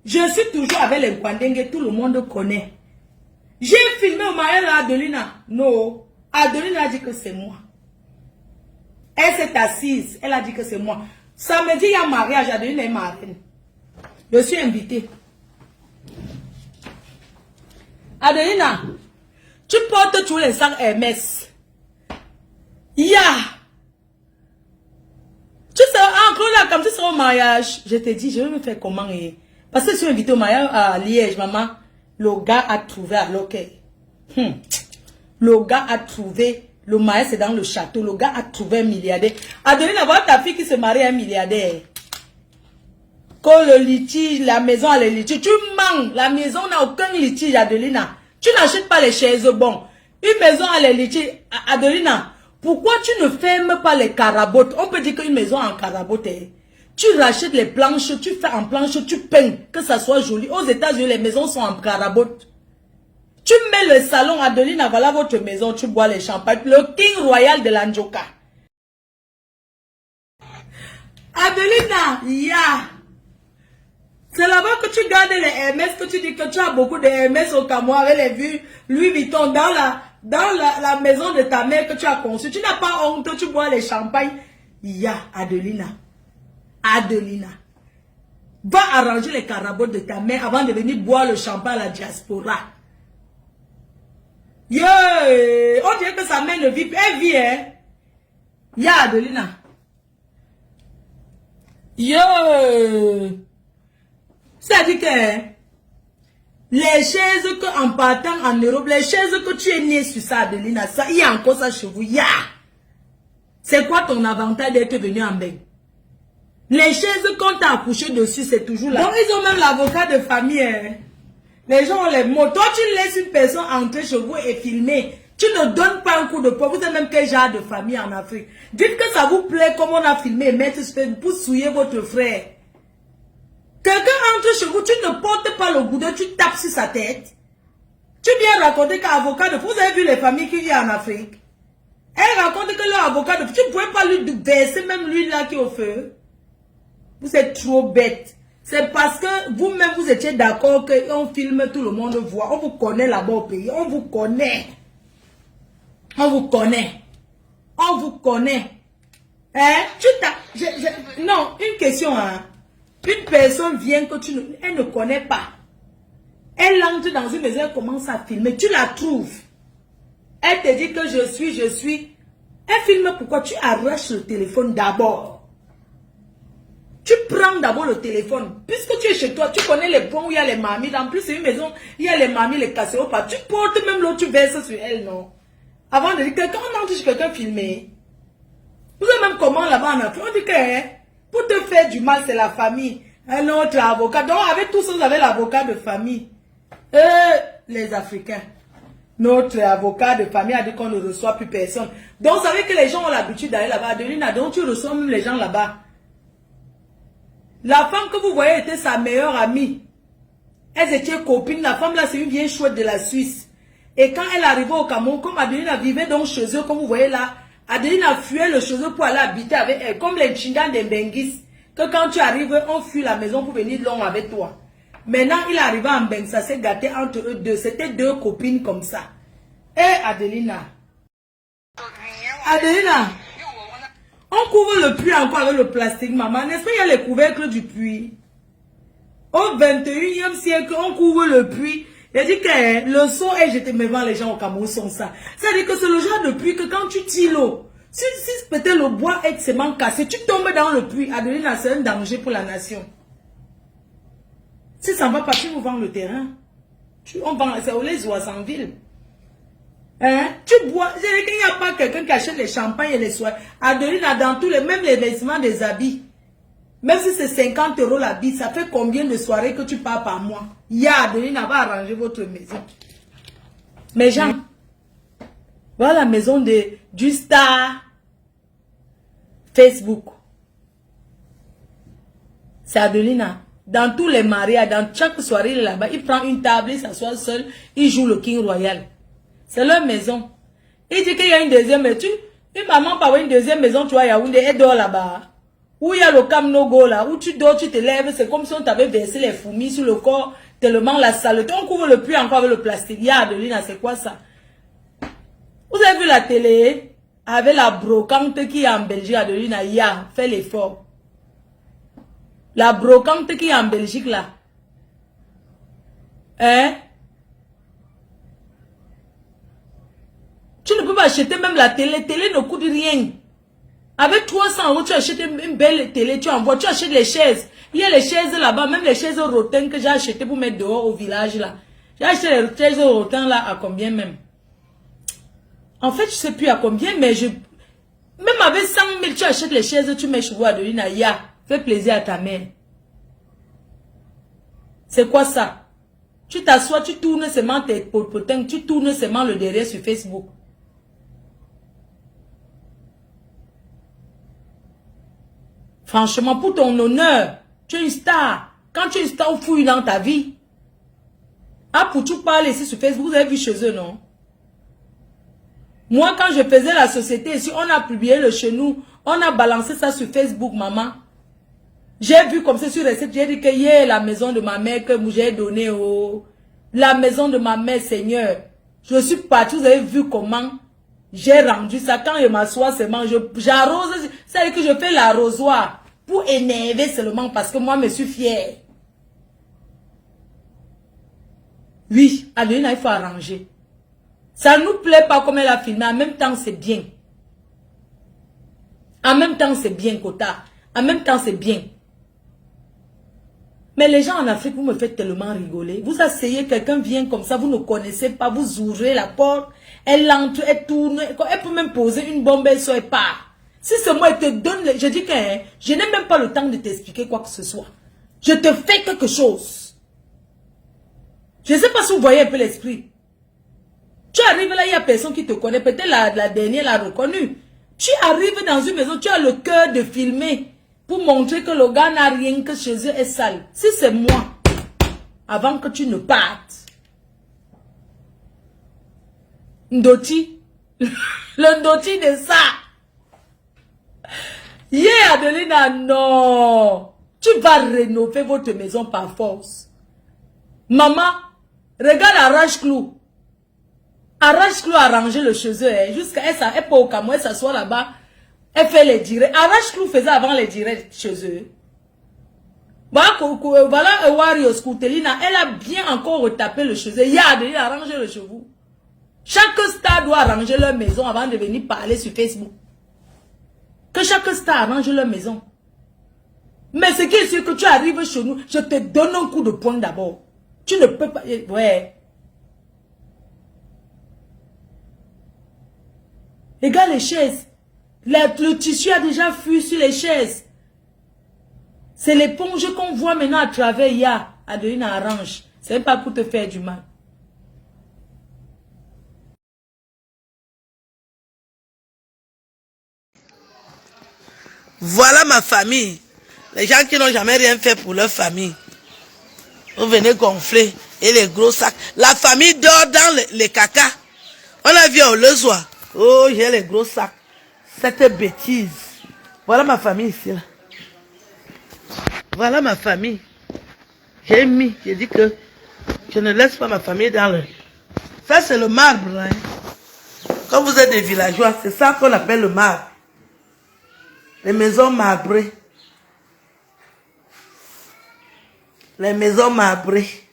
[SPEAKER 5] je suis toujours avec les Kwanenge, tout le monde connaît. J'ai filmé le mariage d'Adelina. Non, Adelina a dit que c'est moi. Elle s'est assise, elle a dit que c'est moi. Samedi, il y a un mariage, Adelina est marraine. Je suis invitée. Adelina, tu portes tous les sacs Hermès. Tu sais, encore là, comme tu seras au mariage, je te dis, je vais me faire comment. Parce que je suis invitée au mariage à Liège, maman. Le gars a trouvé à Loquet. Le gars a trouvé, le mariage c'est dans le château. Le gars a trouvé un milliardaire. Adeline, voir ta fille qui se marie à un milliardaire. Quand le litige, la maison a le litige, tu manques. La maison n'a aucun litige, Adelina. Tu n'achètes pas les chaises bon. Une maison a les litiges, Adelina. Pourquoi tu ne fermes pas les carabotes? On peut dire qu'une maison en carabote, tu rachètes les planches, tu fais en planche, tu peins, que ça soit joli. Aux États-Unis, les maisons sont en carabote. Tu mets le salon, Adelina, voilà votre maison, tu bois les champagnes. Le King Royal de l'Andjoka. Adelina, c'est là-bas que tu gardes les Hermès, que tu dis que tu as beaucoup de Hermès au Cameroun avec les vues Louis Vuitton dans la maison de ta mère que tu as conçue. Tu n'as pas honte, tu bois les champagnes. Adelina. Adelina. Va arranger les carabotes de ta mère avant de venir boire le champagne à la diaspora. On dirait que sa mère ne vit pas. Elle vit, hein. Adelina. C'est-à-dire que les chaises que en partant en Europe, les chaises que tu es né sur ça, Adelina, ça, il y a encore ça chez vous. C'est quoi ton avantage d'être venu en bain? Les chaises qu'on t'a accouché dessus, c'est toujours là. Donc ils ont même l'avocat de famille. Hein. Les gens ont les mots. Toi, tu laisses une personne entrer chez vous et filmer. Tu ne donnes pas un coup de poing. Vous êtes même quel genre de famille en Afrique? Dites que ça vous plaît comme on a filmé et mettre pour souiller votre frère. Quelqu'un entre chez vous, tu ne portes pas le boudin, tu tapes sur sa tête. Tu viens raconter qu'avocat de... Vous avez vu les familles qui vivent en Afrique? Elle raconte que leur avocat de... Tu ne pouvais pas lui verser même l'huile là qui est au feu. Vous êtes trop bête. C'est parce que vous-même vous étiez d'accord qu'on filme, tout le monde voit. On vous connaît là-bas au pays. On vous connaît. On vous connaît. On vous connaît. Hein? Non, une question, hein. Une personne vient que elle ne connaît pas. Elle entre dans une maison, elle commence à filmer. Tu la trouves. Elle te dit que je suis. Elle filme pourquoi? Tu arraches le téléphone d'abord. Tu prends d'abord le téléphone. Puisque tu es chez toi, tu connais les points où il y a les mamies. En plus, c'est une maison, il y a les mamies, les casseroles. Tu portes même l'autre, tu verses sur elle, non? Avant de dire, quelqu'un entre chez quelqu'un filmé. Vous savez même comment là-bas en Afrique, on dit que pour te faire du mal, c'est la famille. Un autre avocat. Donc, avec tout ça, vous avez l'avocat de famille. Les Africains. Notre avocat de famille a dit qu'on ne reçoit plus personne. Donc, vous savez que les gens ont l'habitude d'aller là-bas. Adelina, donc tu reçois même les gens là-bas. La femme que vous voyez était sa meilleure amie. Elles étaient copines. La femme là, c'est une vieille chouette de la Suisse. Et quand elle arrivait au Cameroun, comme Adelina vivait donc chez eux, comme vous voyez là, Adelina fuyait le chez eux pour aller habiter avec elle. Comme les Chingan des Benguis. Que quand tu arrives, on fuit la maison pour venir long avec toi. Maintenant, il arrivait en Beng, ça s'est gâté entre eux deux. C'était deux copines comme ça. Adelina. Adelina. On couvre le puits encore avec le plastique, maman. N'est-ce pas, il y a les couvercles du puits. Au 21e siècle, on couvre le puits. Il dit que le seau est jeté, mais les gens au Cameroun sont ça. C'est-à-dire que c'est le genre de puits que quand tu tires l'eau, si peut-être le bois est seulement cassé, tu tombes dans le puits. Adelina, c'est un danger pour la nation. Si ça ne va pas, tu nous vends le terrain. On vend, c'est au les oies en ville. Hein? Tu bois, je dis qu'il n'y a pas quelqu'un qui achète les champagnes et les soins. Adelina, dans tous les, même les vêtements des habits. Même si c'est 50 € l'habit, ça fait combien de soirées que tu pars par mois? Adelina va arranger votre maison. Mes gens, voilà la maison du star Facebook. C'est Adelina. Dans tous les mariages, dans chaque soirée, il est là-bas. Il prend une table, il s'assoit seul, il joue le King Royal. C'est leur maison. Il dit qu'il y a une deuxième maison. Une maman peut avoir une deuxième maison, tu vois, Yaoundé, elle dort là-bas. Où il y a le Cam No Go là, où tu dors, tu te lèves, c'est comme si on t'avait versé les fourmis sur le corps, tellement la saleté. On couvre le puits encore avec le plastique. Adelina, c'est quoi ça? Vous avez vu la télé avec la brocante qui est en Belgique, Adelina, fais l'effort. La brocante qui est en Belgique là. Hein? Tu ne peux pas acheter même la télé. Télé ne coûte rien. Avec 300 €, tu achètes une belle télé, tu envoies, tu achètes les chaises. Il y a les chaises là-bas, même les chaises rotin que j'ai achetées pour mettre dehors au village là. J'ai acheté les chaises rotin là à combien même? En fait, je ne sais plus à combien, mais même avec 100 000, tu achètes les chaises, tu mets chez vous, Adelina, fais plaisir à ta mère. C'est quoi ça? Tu t'assois, tu tournes seulement tes potins, tu tournes seulement le derrière sur Facebook. Franchement, pour ton honneur, tu es une star. Quand tu es une star, on fouille dans ta vie. Ah, pour tout parler ici sur Facebook, vous avez vu chez eux, non? Moi, quand je faisais la société ici, on a publié le chez nous, on a balancé ça sur Facebook, maman. J'ai vu comme ça sur recette, j'ai dit que la maison de ma mère que j'ai donnée la maison de ma mère, Seigneur. Je suis partie, vous avez vu comment j'ai rendu ça. Quand je m'assois seulement, j'arrose, c'est-à-dire que je fais l'arrosoir pour énerver seulement parce que moi, je suis fière. Oui, Adelina, il faut arranger. Ça ne nous plaît pas comme elle a filmé, en même temps, c'est bien. En même temps, c'est bien, Kota. En même temps, c'est bien. Mais les gens en Afrique, vous me faites tellement rigoler. Vous asseyez, quelqu'un vient comme ça, vous ne connaissez pas, vous ouvrez la porte, elle entre, elle tourne, elle peut même poser une bombe, elle sort et part. Si c'est moi, elle te donne, je dis que je n'ai même pas le temps de t'expliquer quoi que ce soit. Je te fais quelque chose. Je ne sais pas si vous voyez un peu l'esprit. Tu arrives là, il n'y a personne qui te connaît. Peut-être la dernière l'a reconnu. Tu arrives dans une maison, tu as le cœur de filmer pour montrer que le gars n'a rien, que chez eux est sale. Si c'est moi, avant que tu ne partes. Ndoti. Le Ndoti de ça. Adelina, non. Tu vas rénover votre maison par force. Maman, regarde Arrache-Clou. Arrache-Clou a rangé le chez eux. Jusqu'à elle peut au Cameroun, elle s'assoit là-bas. Elle fait les directs. Arrache-Clou faisait avant les directs chez eux. Voilà Warriors Koutelina. Elle a bien encore retapé le chez eux. Elle a arrangé le chez vous. Chaque star doit arranger leur maison avant de venir parler sur Facebook. Que chaque star arrange leur maison. Mais ce qui est sûr que tu arrives chez nous, je te donne un coup de poing d'abord. Tu ne peux pas... Ouais. Regarde les chaises. Le tissu a déjà fui sur les chaises. C'est l'éponge qu'on voit maintenant à travers Ya, Adeline Arrange. C'est pas pour te faire du mal.
[SPEAKER 6] Voilà ma famille. Les gens qui n'ont jamais rien fait pour leur famille. Vous venez gonfler et les gros sacs. La famille dort dans les caca. On a vu au lesoir. Oh, j'ai les gros sacs. Cette bêtise. Voilà ma famille ici. Là. Voilà ma famille. J'ai mis, j'ai dit que je ne laisse pas ma famille dans le... Ça c'est le marbre. Hein. Quand vous êtes des villageois, c'est ça qu'on appelle le marbre. Les maisons marbrées. Les maisons marbrées.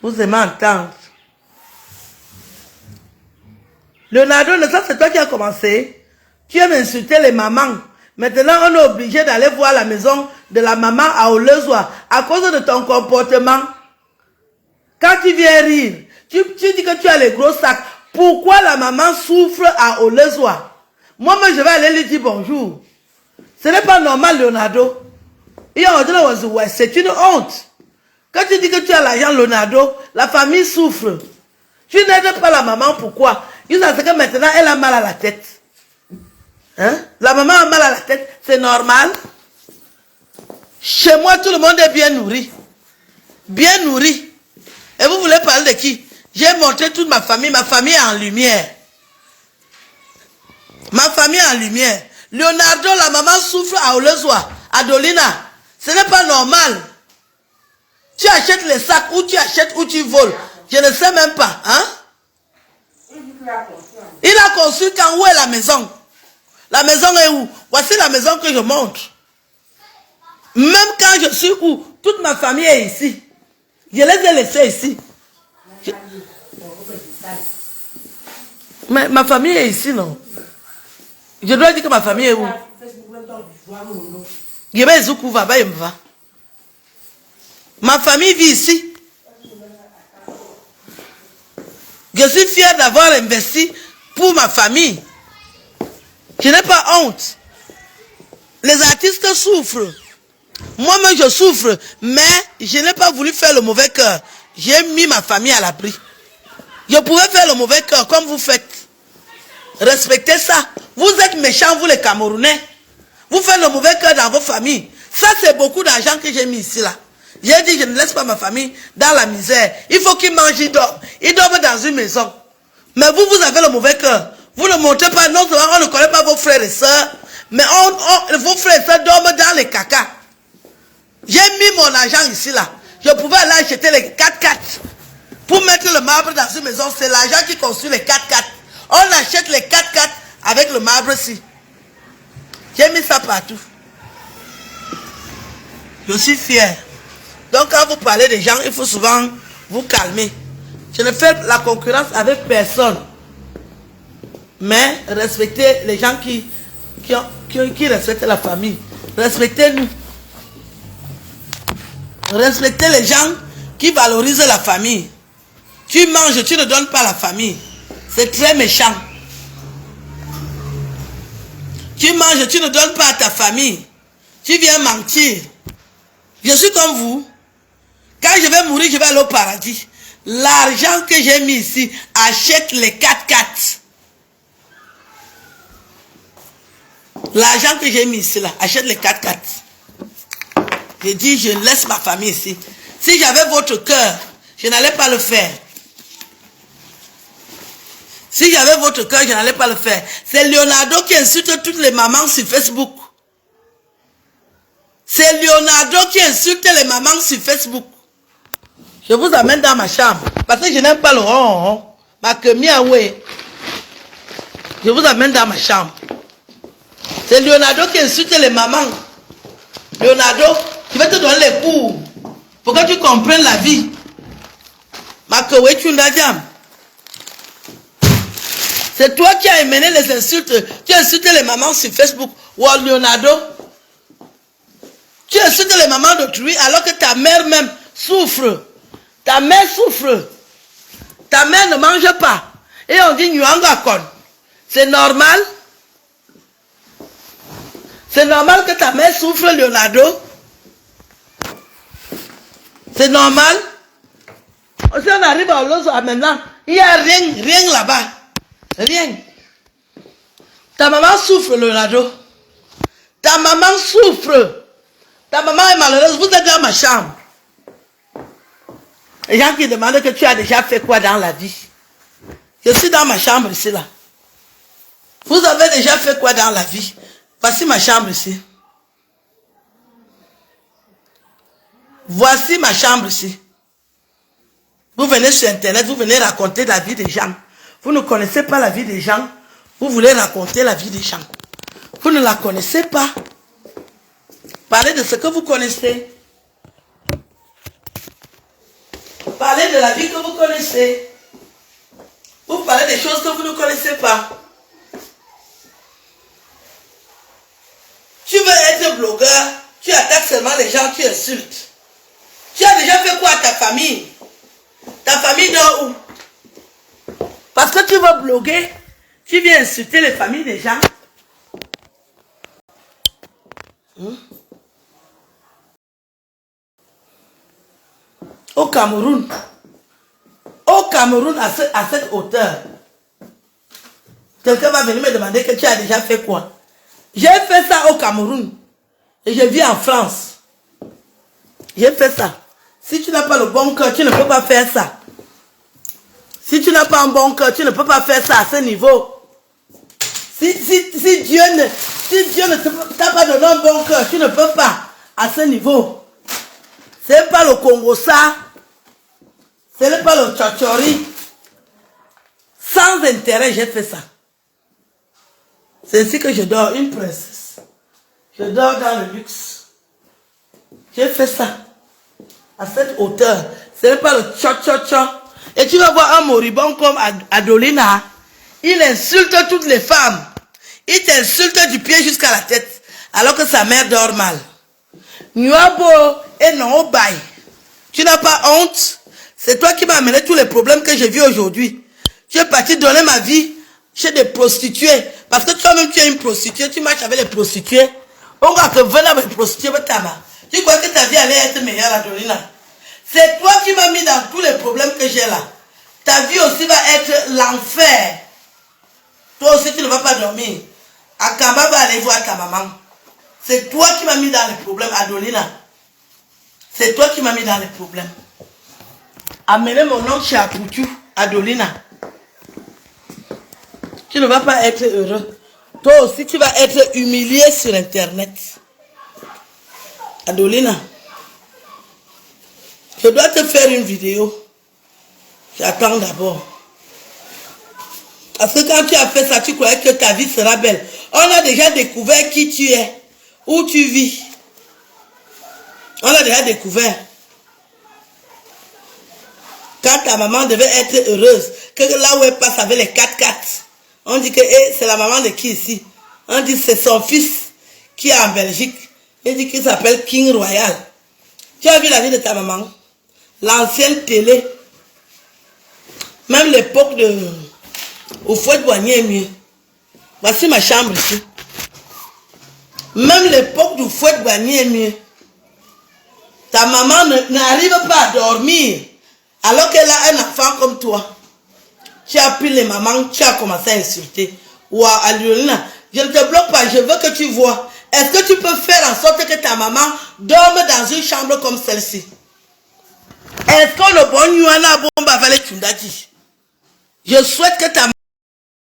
[SPEAKER 6] Vous aimez entendre. Leonardo, ça c'est toi qui as commencé. Tu aimes insulter les mamans. Maintenant, on est obligé d'aller voir la maison de la maman à Olezoa à cause de ton comportement. Quand tu viens rire, tu dis que tu as les gros sacs. Pourquoi la maman souffre à Olezoa? Moi, je vais aller lui dire bonjour. Ce n'est pas normal, Leonardo. C'est une honte. Quand tu dis que tu as l'argent, Leonardo, la famille souffre. Tu n'aides pas la maman, pourquoi? Il sait que maintenant, elle a mal à la tête. Hein? La maman a mal à la tête, c'est normal. Chez moi, tout le monde est bien nourri. Bien nourri. Et vous voulez parler de qui? J'ai montré toute ma famille est en lumière. Ma famille est en lumière. Leonardo, la maman souffre à Olezoa, à Dolina. Ce n'est pas normal. Tu achètes les sacs ou tu achètes ou tu voles. Je ne sais même pas. Hein? Il a construit quand? Où est la maison? La maison est où? Voici la maison que je montre. Même quand je suis où? Toute ma famille est ici. Je les ai laissés ici. Mais ma famille est ici, non? Je dois dire que ma famille est où? Ma famille vit ici. Je suis fier d'avoir investi pour ma famille. Je n'ai pas honte. Les artistes souffrent. Moi-même, je souffre. Mais je n'ai pas voulu faire le mauvais cœur. J'ai mis ma famille à l'abri. Je pouvais faire le mauvais cœur comme vous faites. Respectez ça. Vous êtes méchants, vous les Camerounais. Vous faites le mauvais cœur dans vos familles. Ça, c'est beaucoup d'argent que j'ai mis ici, là. J'ai dit, je ne laisse pas ma famille dans la misère. Il faut qu'ils mangent, ils dorment. Ils dorment dans une maison. Mais vous, vous avez le mauvais cœur. Vous ne montrez pas, non seulement on ne connaît pas vos frères et sœurs, mais vos frères et sœurs dorment dans les caca. J'ai mis mon argent ici, là. Je pouvais aller acheter les 4x4 pour mettre le marbre dans une maison. C'est l'argent qui construit les 4x4. On achète les 4x4 avec le marbre ici. J'ai mis ça partout. Je suis fier. Donc quand vous parlez des gens, il faut souvent vous calmer. Je ne fais la concurrence avec personne. Mais respectez les gens qui respectent la famille. Respectez-nous. Respectez les gens qui valorisent la famille. Tu manges, tu ne donnes pas à la famille. C'est très méchant. Tu manges, tu ne donnes pas à ta famille. Tu viens mentir. Je suis comme vous. Quand je vais mourir, je vais aller au paradis. L'argent que j'ai mis ici, achète les 4x4. L'argent que j'ai mis ici, là, achète les 4x4. J'ai dit, je laisse ma famille ici. Si j'avais votre cœur, je n'allais pas le faire. Si j'avais votre cœur, je n'allais pas le faire. C'est Leonardo qui insulte toutes les mamans sur Facebook. C'est Leonardo qui insulte les mamans sur Facebook. Je vous amène dans ma chambre. Parce que je n'aime pas le rond. Je vous amène dans ma chambre. C'est Leonardo qui insulte les mamans. Leonardo, je vais te donner les cours. Pour que tu comprennes la vie. C'est toi qui as émené les insultes. Tu insultes les mamans sur Facebook. Ou Leonardo. Tu insultes les mamans d'autrui alors que ta mère même souffre. Ta mère souffre. Ta mère ne mange pas. Et on dit Nyuanga Kon. C'est normal. C'est normal que ta mère souffre, Leonardo. C'est normal. Si on arrive à Olozo maintenant, il n'y a rien là-bas. Rien. Ta maman souffre, Leonardo. Ta maman souffre. Ta maman est malheureuse. Vous êtes dans ma chambre. Les gens qui demandent que tu as déjà fait quoi dans la vie. Je suis dans ma chambre ici, là. Vous avez déjà fait quoi dans la vie? Voici ma chambre ici. Voici ma chambre ici. Vous venez sur Internet, vous venez raconter la vie des gens. Vous ne connaissez pas la vie des gens. Vous voulez raconter la vie des gens. Vous ne la connaissez pas. Parlez de ce que vous connaissez. Parlez de la vie que vous connaissez. Vous parlez des choses que vous ne connaissez pas. Tu veux être blogueur, tu attaques seulement les gens, tu insultes. Tu as déjà fait quoi à ta famille? Ta famille dort où? Parce que tu vas bloguer, tu viens insulter les familles des gens. Au Cameroun, à cette hauteur, quelqu'un va venir me demander que tu as déjà fait quoi? J'ai fait ça au Cameroun et je vis en France. J'ai fait ça. Si tu n'as pas le bon cœur, tu ne peux pas faire ça. Si tu n'as pas un bon cœur, tu ne peux pas faire ça à ce niveau. Si Dieu ne t'a pas donné un bon cœur, tu ne peux pas à ce niveau. C'est pas le Congo ça. Ce n'est pas le tchotchori. Sans intérêt, j'ai fait ça. C'est ainsi que je dors, une princesse. Je dors dans le luxe. J'ai fait ça. À cette hauteur. Ce n'est pas le tchotchotcho. Et tu vas voir un moribond comme Adolina. Il insulte toutes les femmes. Il t'insulte du pied jusqu'à la tête. Alors que sa mère dort mal. Nuabo et non bail. Tu n'as pas honte? C'est toi qui m'as amené tous les problèmes que j'ai vus aujourd'hui. Tu es parti donner ma vie chez des prostituées. Parce que toi-même tu es une prostituée. Tu marches avec les prostituées. On va te venir avec les prostituées. Tu crois que ta vie allait être meilleure, Adolina? C'est toi qui m'as mis dans tous les problèmes que j'ai là. Ta vie aussi va être l'enfer. Toi aussi tu ne vas pas dormir. Akamba va aller voir ta maman. C'est toi qui m'as mis dans les problèmes, Adolina. C'est toi qui m'as mis dans les problèmes. Amenez mon nom chez Apoutou, Adolina. Tu ne vas pas être heureux. Toi aussi, tu vas être humilié sur Internet. Adolina, je dois te faire une vidéo. J'attends d'abord. Parce que quand tu as fait ça, tu croyais que ta vie sera belle. On a déjà découvert qui tu es, où tu vis. On a déjà découvert. Quand ta maman devait être heureuse, que là où elle passe avec les 4x4, on dit que c'est la maman de qui ici? On dit c'est son fils qui est en Belgique. Il dit qu'il s'appelle King Royal. Tu as vu la vie de ta maman? L'ancienne télé. Même l'époque de Houphouët-Boigny est mieux. Voici ma chambre ici. Même l'époque du Houphouët-Boigny est mieux. Ta maman n'arrive pas à dormir alors qu'elle a un enfant comme toi. Tu as pris les mamans, tu as commencé à insulter. Ou à Luna, je ne te bloque pas, je veux que tu vois. Est-ce que tu peux faire en sorte que ta maman dorme dans une chambre comme celle-ci? Est-ce qu'on le bon Yuana Bomba Valet Tundati? Je souhaite que ta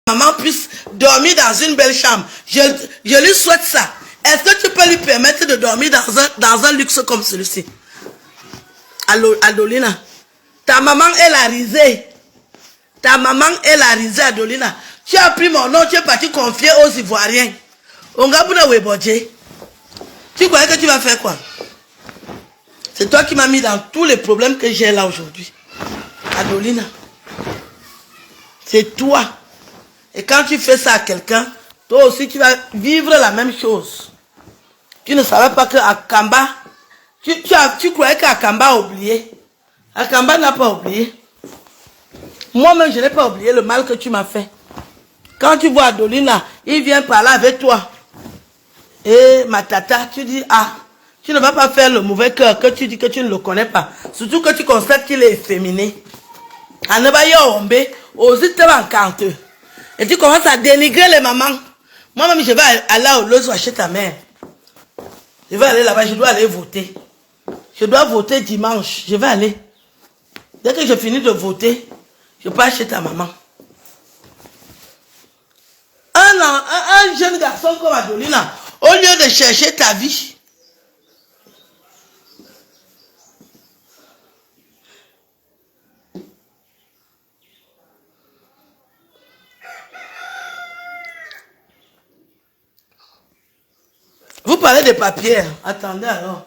[SPEAKER 6] maman puisse dormir dans une belle chambre. Je lui souhaite ça. Est-ce que tu peux lui permettre de dormir dans un luxe comme celui-ci? Adolina, ta maman est la risée. Ta maman est la risée, Adolina. Tu as pris mon nom, tu es parti confier aux Ivoiriens. Tu croyais que tu vas faire quoi? C'est toi qui m'as mis dans tous les problèmes que j'ai là aujourd'hui. Adolina. C'est toi. Et quand tu fais ça à quelqu'un, toi aussi tu vas vivre la même chose. Tu ne savais pas que Akamba, tu croyais qu'Akamba a oublié. Akamba n'a pas oublié. Moi-même, je n'ai pas oublié le mal que tu m'as fait. Quand tu vois Adolina, il vient parler avec toi. Et ma tata, tu dis, ah, tu ne vas pas faire le mauvais cœur que tu dis que tu ne le connais pas. Surtout que tu constates qu'il est efféminé. Et tu commences à dénigrer les mamans. Moi-même, je vais aller au Lozo chez ta mère. Je vais aller là-bas, je dois aller voter. Je dois voter dimanche, je vais aller. Dès que je finis de voter, je pars chez ta maman. Un jeune garçon comme Adolina, au lieu de chercher ta vie, vous parlez de papier. Attendez alors.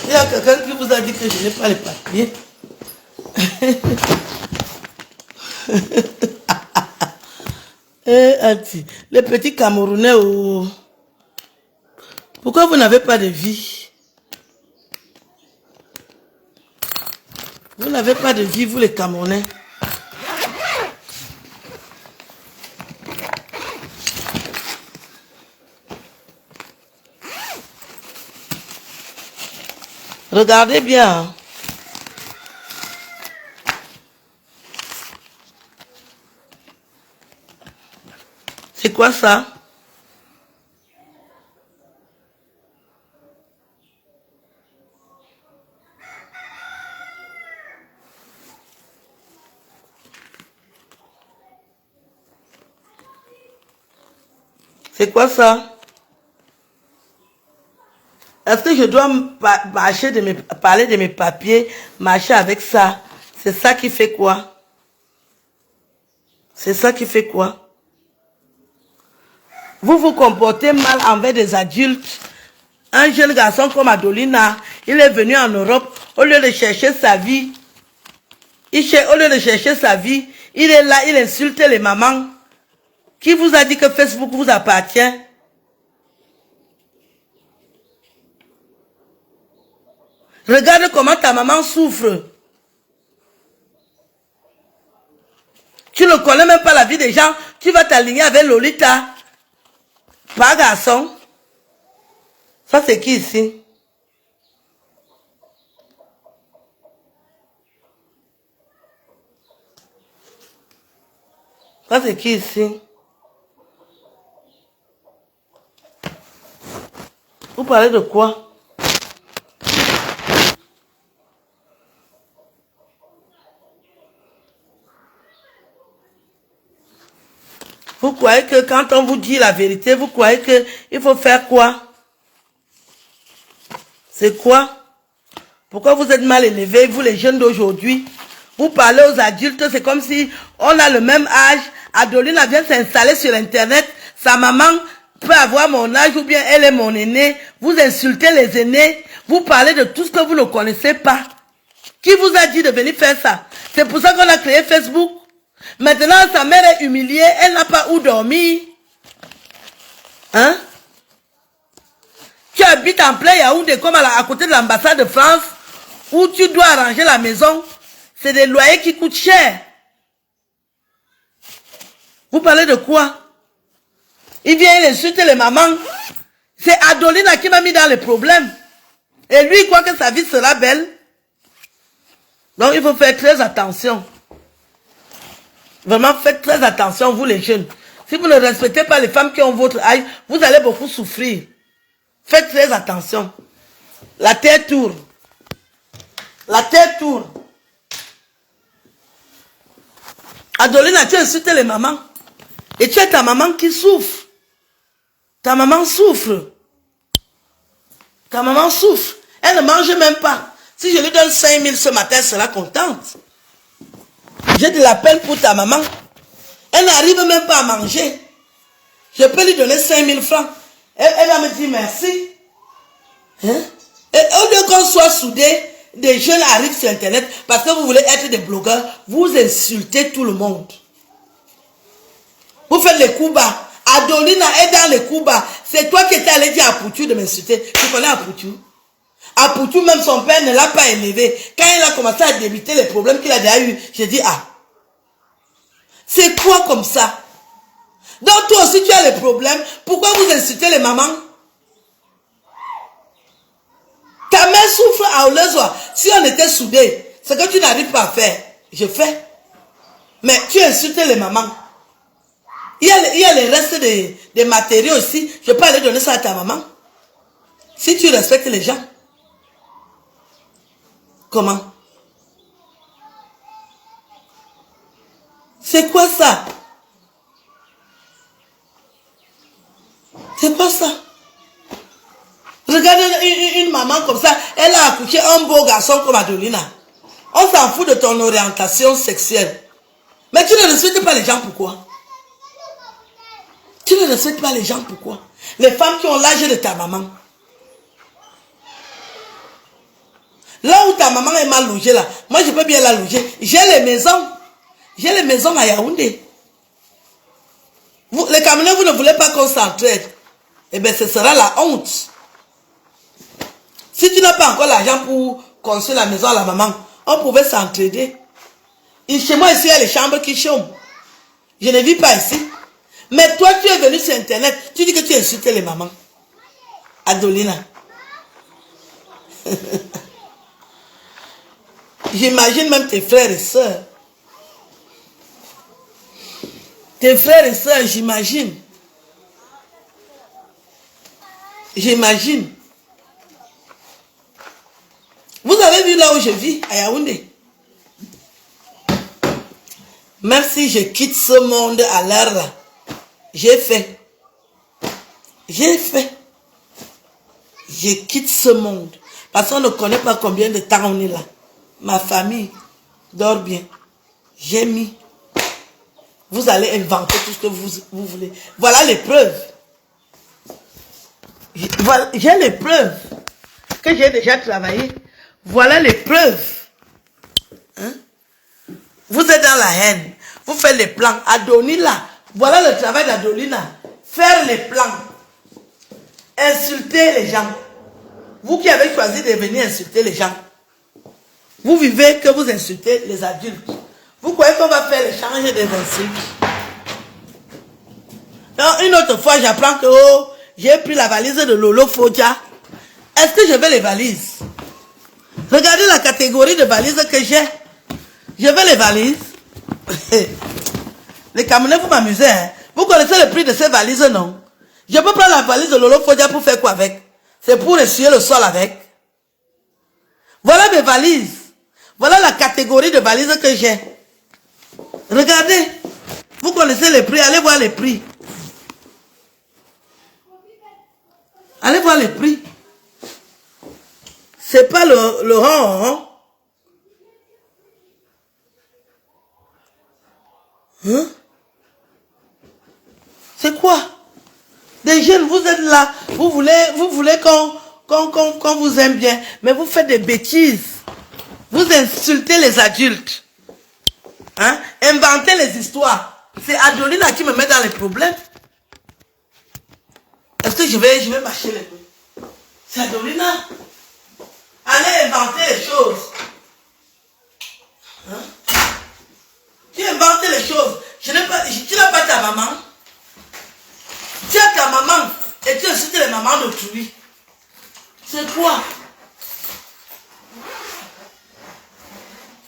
[SPEAKER 6] Il y a quelqu'un qui vous a dit que je n'ai pas les papiers. Les petits Camerounais, oh. Pourquoi vous n'avez pas de vie? Vous n'avez pas de vie, vous les Camerounais. Regardez bien. C'est quoi ça? C'est quoi ça? Est-ce que je dois parler de mes papiers, marcher avec ça? C'est ça qui fait quoi? C'est ça qui fait quoi? Vous vous comportez mal envers des adultes. Un jeune garçon comme Adolina, il est venu en Europe, au lieu de chercher sa vie, il est là, il insulte les mamans. Qui vous a dit que Facebook vous appartient? Regarde comment ta maman souffre. Tu ne connais même pas la vie des gens. Tu vas t'aligner avec Lolita. Pas garçon. Ça c'est qui ici? Ça c'est qui ici? Vous parlez de quoi? Vous croyez que quand on vous dit la vérité, vous croyez qu'il faut faire quoi? C'est quoi? Pourquoi vous êtes mal élevés, vous les jeunes d'aujourd'hui? Vous parlez aux adultes, c'est comme si on a le même âge. Adolina vient s'installer sur Internet. Sa maman peut avoir mon âge ou bien elle est mon aînée. Vous insultez les aînés. Vous parlez de tout ce que vous ne connaissez pas. Qui vous a dit de venir faire ça? C'est pour ça qu'on a créé Facebook. Maintenant, sa mère est humiliée, elle n'a pas où dormir. Hein? Tu habites en plein Yaoundé, comme à côté de l'ambassade de France, où tu dois arranger la maison. C'est des loyers qui coûtent cher. Vous parlez de quoi? Il vient insulter les mamans. C'est Adolina qui m'a mis dans les problèmes. Et lui, il croit que sa vie sera belle. Donc, il faut faire très attention. Vraiment, faites très attention, vous les jeunes. Si vous ne respectez pas les femmes qui ont votre âge, vous allez beaucoup souffrir. Faites très attention. La terre tourne. La terre tourne. Adolina, tu insultes les mamans. Et tu as ta maman qui souffre. Ta maman souffre. Ta maman souffre. Elle ne mange même pas. Si je lui donne 5 000 ce matin, elle sera contente. J'ai de la peine pour ta maman. Elle n'arrive même pas à manger. Je peux lui donner 5 000 francs. Elle va me dire merci. Hein? Et au lieu qu'on soit soudés, des jeunes arrivent sur Internet parce que vous voulez être des blogueurs, vous insultez tout le monde. Vous faites les coups bas. Adolina est dans les coups bas. C'est toi qui étais allé dire à Poutou de m'insulter. Tu connais Poutou? À Poutou, même son père ne l'a pas élevé. Quand il a commencé à débiter les problèmes qu'il a déjà eu, j'ai dit, ah. C'est quoi comme ça? Donc toi aussi tu as les problèmes. Pourquoi vous insultez les mamans? Ta mère souffre à Olezoa. Si on était soudés, ce que tu n'arrives pas à faire, je fais. Mais tu insultes les mamans. Il y a les restes des matériaux aussi. Je peux aller donner ça à ta maman. Si tu respectes les gens. Comment? C'est quoi ça? C'est quoi ça? Regardez une maman comme ça, elle a accouché un beau garçon comme Adelina. On s'en fout de ton orientation sexuelle. Mais tu ne respectes pas les gens, pourquoi? Tu ne respectes pas les gens, pourquoi? Les femmes qui ont l'âge de ta maman. Là où ta maman est mal logée, là, moi je peux bien la loger. J'ai les maisons. J'ai les maisons à Yaoundé. Les Camerounais, vous ne voulez pas qu'on s'entraide. Eh bien, ce sera la honte. Si tu n'as pas encore l'argent pour construire la maison à la maman, on pouvait s'entraider. Et chez moi, ici, il y a les chambres qui chôment. Je ne vis pas ici. Mais toi, tu es venu sur Internet, tu dis que tu insultes les mamans. Adolina. J'imagine même tes frères et sœurs. Tes frères et sœurs, j'imagine. J'imagine. Vous avez vu là où je vis, à Yaoundé. Même si je quitte ce monde à l'heure là, j'ai fait. J'ai fait. Je quitte ce monde. Parce qu'on ne connaît pas combien de temps on est là. Ma famille dort bien. J'ai mis. Vous allez inventer tout ce que vous voulez. Voilà les preuves. J'ai les preuves que j'ai déjà travaillé. Voilà les preuves. Hein? Vous êtes dans la haine. Vous faites les plans. Adonila. Voilà le travail d'Adolina. Faire les plans. Insulter les gens. Vous qui avez choisi de venir insulter les gens. Vous vivez que vous insultez les adultes. Vous croyez qu'on va faire l'échange des insultes? Non, une autre fois, j'apprends que j'ai pris la valise de Lolo Fodia. Est-ce que je veux les valises? Regardez la catégorie de valises que j'ai. Je veux les valises. Les Camerounais, vous m'amusez. Hein? Vous connaissez le prix de ces valises, non? Je peux prendre la valise de Lolo Fodia pour faire quoi avec? C'est pour essuyer le sol avec. Voilà mes valises. Voilà la catégorie de valises que j'ai. Regardez. Vous connaissez les prix. Allez voir les prix. Allez voir les prix. C'est pas le rang. Hein? Hein? C'est quoi? Des jeunes, vous êtes là. Vous voulez qu'on vous aime bien. Mais vous faites des bêtises. Vous insultez les adultes. Hein? Inventez les histoires. C'est Adolina qui me met dans les problèmes. Est-ce que je vais marcher les deux? C'est Adolina. Allez inventer les choses. Hein? Tu inventes les choses. Tu n'as pas ta maman. Tu as ta maman et tu insultes les mamans d'autrui. C'est quoi?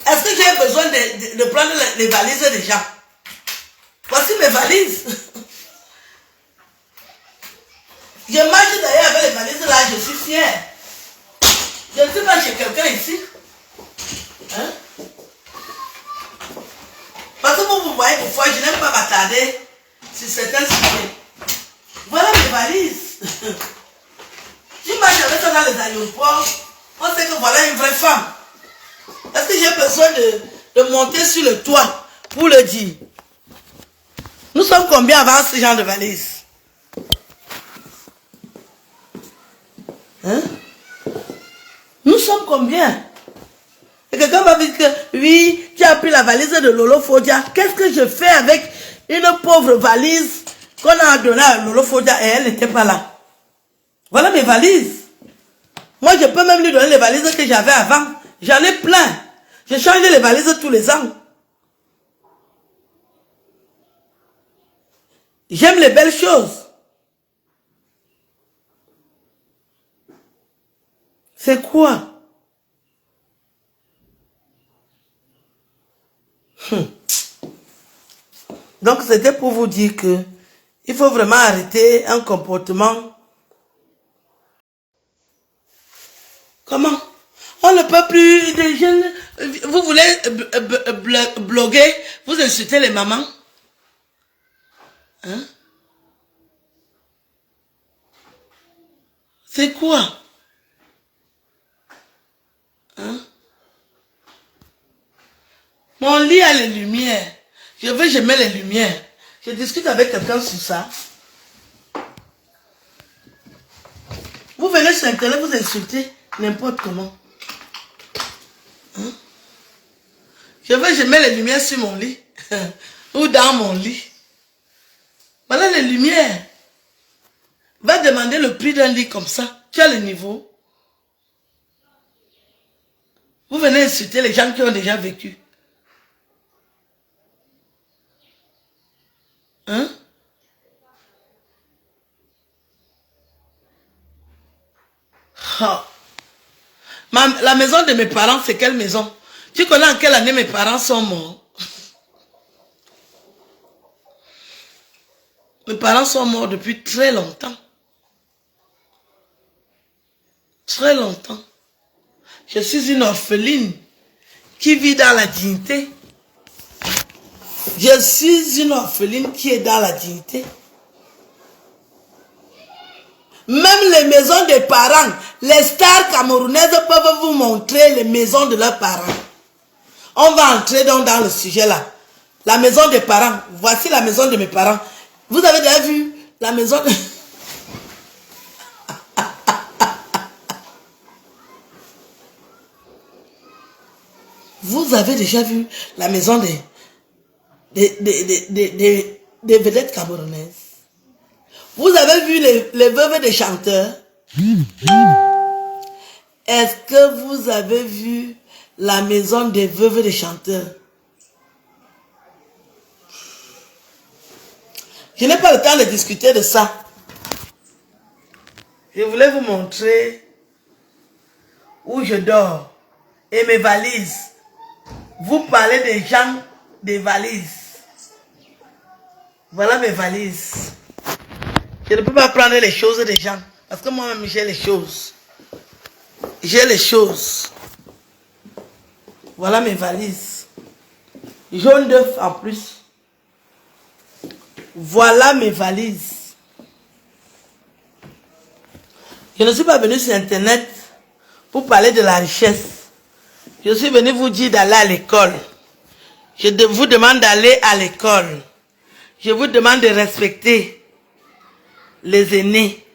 [SPEAKER 6] Est-ce que j'ai besoin de prendre les valises des gens? Voici mes valises. Je marche d'ailleurs avec les valises là, je suis fière. Je ne suis pas chez quelqu'un ici. Hein? Parce que vous voyez, parfois, je n'aime pas m'attarder sur certains sujets. Voilà mes valises. Je marche avec ça dans les aéroports. On sait que voilà une vraie femme. Est-ce que j'ai besoin de monter sur le toit pour le dire? Nous sommes combien avant ce genre de valises? Hein? Nous sommes combien? Et quelqu'un m'a dit que oui, tu as pris la valise de Lolo Fodia. Qu'est-ce que je fais avec une pauvre valise qu'on a donnée à Lolo Fodia et elle n'était pas là? Voilà mes valises. Moi, je peux même lui donner les valises que j'avais avant. J'en ai plein. Je change les valises tous les ans. J'aime les belles choses. C'est quoi? Donc c'était pour vous dire que il faut vraiment arrêter un comportement. Comment? On ne peut plus, les jeunes, vous voulez bloguer, vous insultez les mamans. Hein? C'est quoi? Hein? Mon lit a les lumières. Je mets les lumières. Je discute avec quelqu'un sur ça. Vous venez sur Internet, vous insultez n'importe comment. Hein? Je mets les lumières sur mon lit. Ou dans mon lit. Voilà les lumières. Va demander le prix d'un lit comme ça. Tu as le niveau. Vous venez insulter les gens qui ont déjà vécu. Hein? Oh. La maison de mes parents, c'est quelle maison? Tu connais en quelle année mes parents sont morts? Mes parents sont morts depuis très longtemps. Très longtemps. Je suis une orpheline qui vit dans la dignité. Je suis une orpheline qui est dans la dignité. Même les maisons des parents, les stars camerounaises peuvent vous montrer les maisons de leurs parents. On va entrer donc dans le sujet là. La maison des parents. Voici la maison de mes parents. Vous avez déjà vu la maison de... Vous avez déjà vu la maison des vedettes camerounaises? Vous avez vu les veuves des chanteurs? Est-ce que vous avez vu la maison des veuves des chanteurs? Je n'ai pas le temps de discuter de ça. Je voulais vous montrer où je dors et mes valises. Vous parlez des gens des valises. Voilà mes valises. Je ne peux pas prendre les choses des gens. Parce que moi-même, j'ai les choses. J'ai les choses. Voilà mes valises. Jaune d'œuf en plus. Voilà mes valises. Je ne suis pas venu sur Internet pour parler de la richesse. Je suis venu vous dire d'aller à l'école. Je vous demande d'aller à l'école. Je vous demande de respecter les aînés.